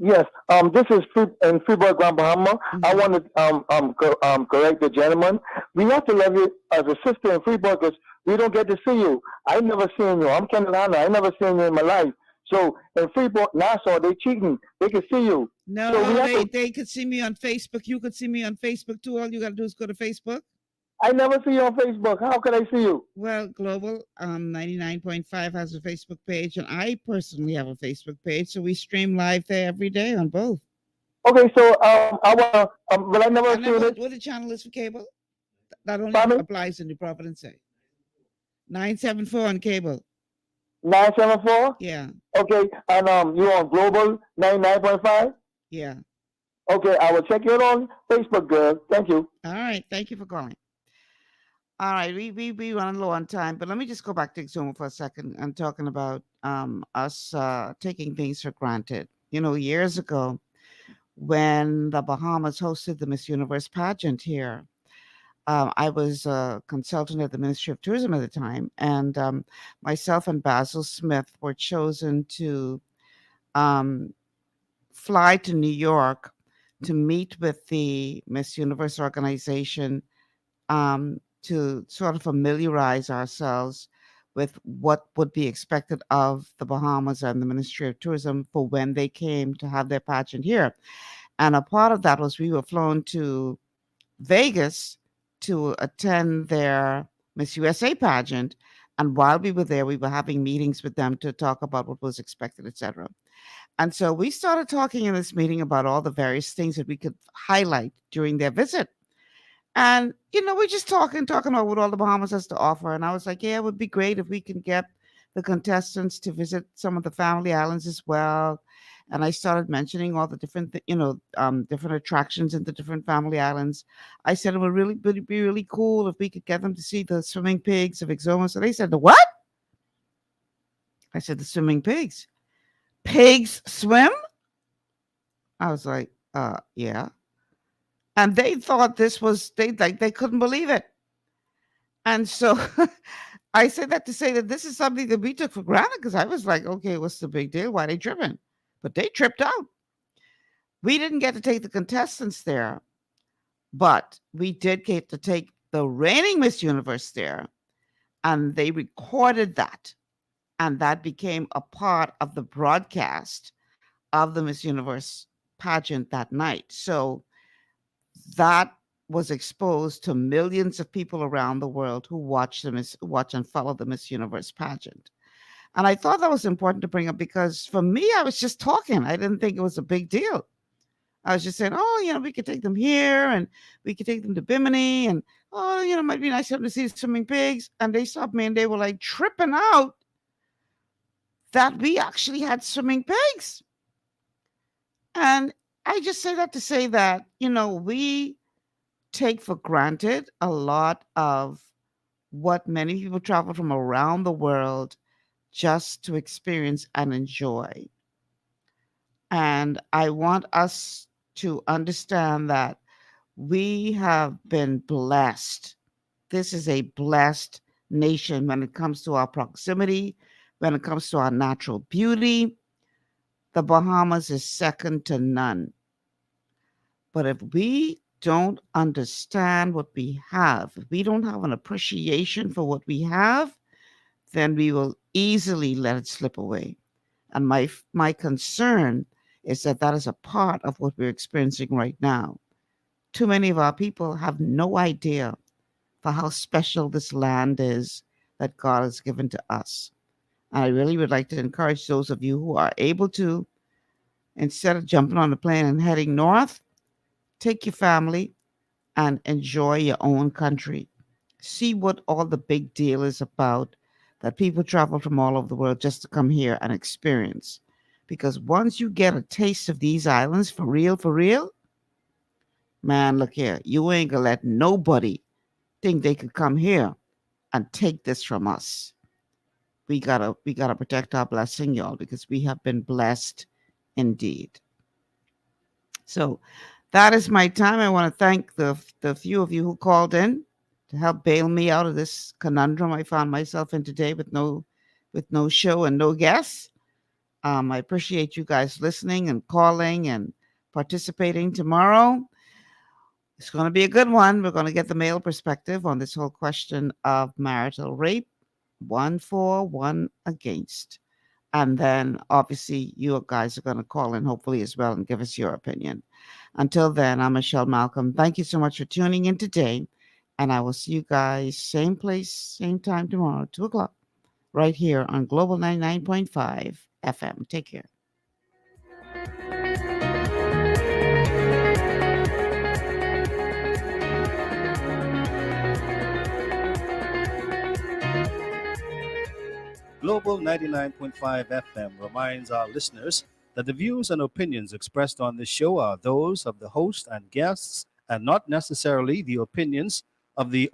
Yes, this is Freeport, Grand Bahama. I want to correct the gentleman. We have to love you as a sister in Freeport because we don't get to see you. I never seen you. I'm Kendall Hanna. I never seen you in my life. So in Freeport, Nassau, they cheating. They can see you. No, So we have to, they could see me on Facebook. You could see me on Facebook too. All you got to do is go to Facebook. I never see you on Facebook. How can I see you? Well, Global 99.5 has a Facebook page, and I personally have a Facebook page. So we stream live there every day on both. Okay, so I want but I never And seen then it. what the channel is for cable? That only Pardon me? applies in New Providence. 974 on cable. 974? Yeah, Okay, and you on Global 99.5? yeah. Okay, I will check you out on Facebook, girl. Thank you. All right. Thank you for calling. All right, we running low on time, but let me just go back to Exuma for a second and talking about us taking things for granted. You know, years ago, when the Bahamas hosted the Miss Universe pageant here, I was a consultant at the Ministry of Tourism at the time, and myself and Basil Smith were chosen to fly to New York to meet with the Miss Universe organization to sort of familiarize ourselves with what would be expected of the Bahamas and the Ministry of Tourism for when they came to have their pageant here. And a part of that was we were flown to Vegas to attend their Miss USA pageant. And while we were there, we were having meetings with them to talk about what was expected, etc. And so we started talking in this meeting about all the various things that we could highlight during their visit. And, you know, we're just talking about what all the Bahamas has to offer. And I was like, yeah, it would be great if we can get the contestants to visit some of the family islands as well. And I started mentioning all the different, different attractions in the different family islands. I said it would be really cool if we could get them to see the swimming pigs of Exuma. So they said, the what? I said, the swimming pigs. Pigs swim? I was like, yeah. And they thought this was, they couldn't believe it. And so I said that to say that this is something that we took for granted, because I was like, okay, what's the big deal? Why are they tripping? But they tripped out. We didn't get to take the contestants there, but we did get to take the reigning Miss Universe there, and they recorded that. And that became a part of the broadcast of the Miss Universe pageant that night. So that was exposed to millions of people around the world who watch and follow the Miss Universe pageant. And I thought that was important to bring up, because for me, I was just talking. I didn't think it was a big deal. I was just saying, oh, we could take them here, and we could take them to Bimini, and it might be nice to see the swimming pigs. And they stopped me and they were like tripping out that we actually had swimming pigs. And I just say that to say that, we take for granted a lot of what many people travel from around the world just to experience and enjoy. And I want us to understand that we have been blessed. This is a blessed nation when it comes to our proximity, when it comes to our natural beauty. The Bahamas is second to none. But if we don't understand what we have, if we don't have an appreciation for what we have, then we will easily let it slip away. And my concern is that is a part of what we're experiencing right now. Too many of our people have no idea for how special this land is that God has given to us. And I really would like to encourage those of you who are able to, instead of jumping on a plane and heading north, take your family and enjoy your own country. See what all the big deal is about, that people travel from all over the world just to come here and experience. Because once you get a taste of these islands for real, man, look here, you ain't gonna let nobody think they could come here and take this from us. We gotta protect our blessing, y'all, because we have been blessed indeed. So that is my time. I want to thank the few of you who called in to help bail me out of this conundrum I found myself in today with no show and no guests. I appreciate you guys listening and calling and participating tomorrow. It's going to be a good one. We're going to get the male perspective on this whole question of marital rape. 1 for, 1 against. And then obviously you guys are going to call in hopefully as well and give us your opinion. Until then, I'm Michelle Malcolm. Thank you so much for tuning in today. And I will see you guys same place, same time tomorrow, 2 o'clock, right here on Global 99.5 FM. Take care. Global 99.5 FM reminds our listeners that the views and opinions expressed on this show are those of the host and guests and not necessarily the opinions of the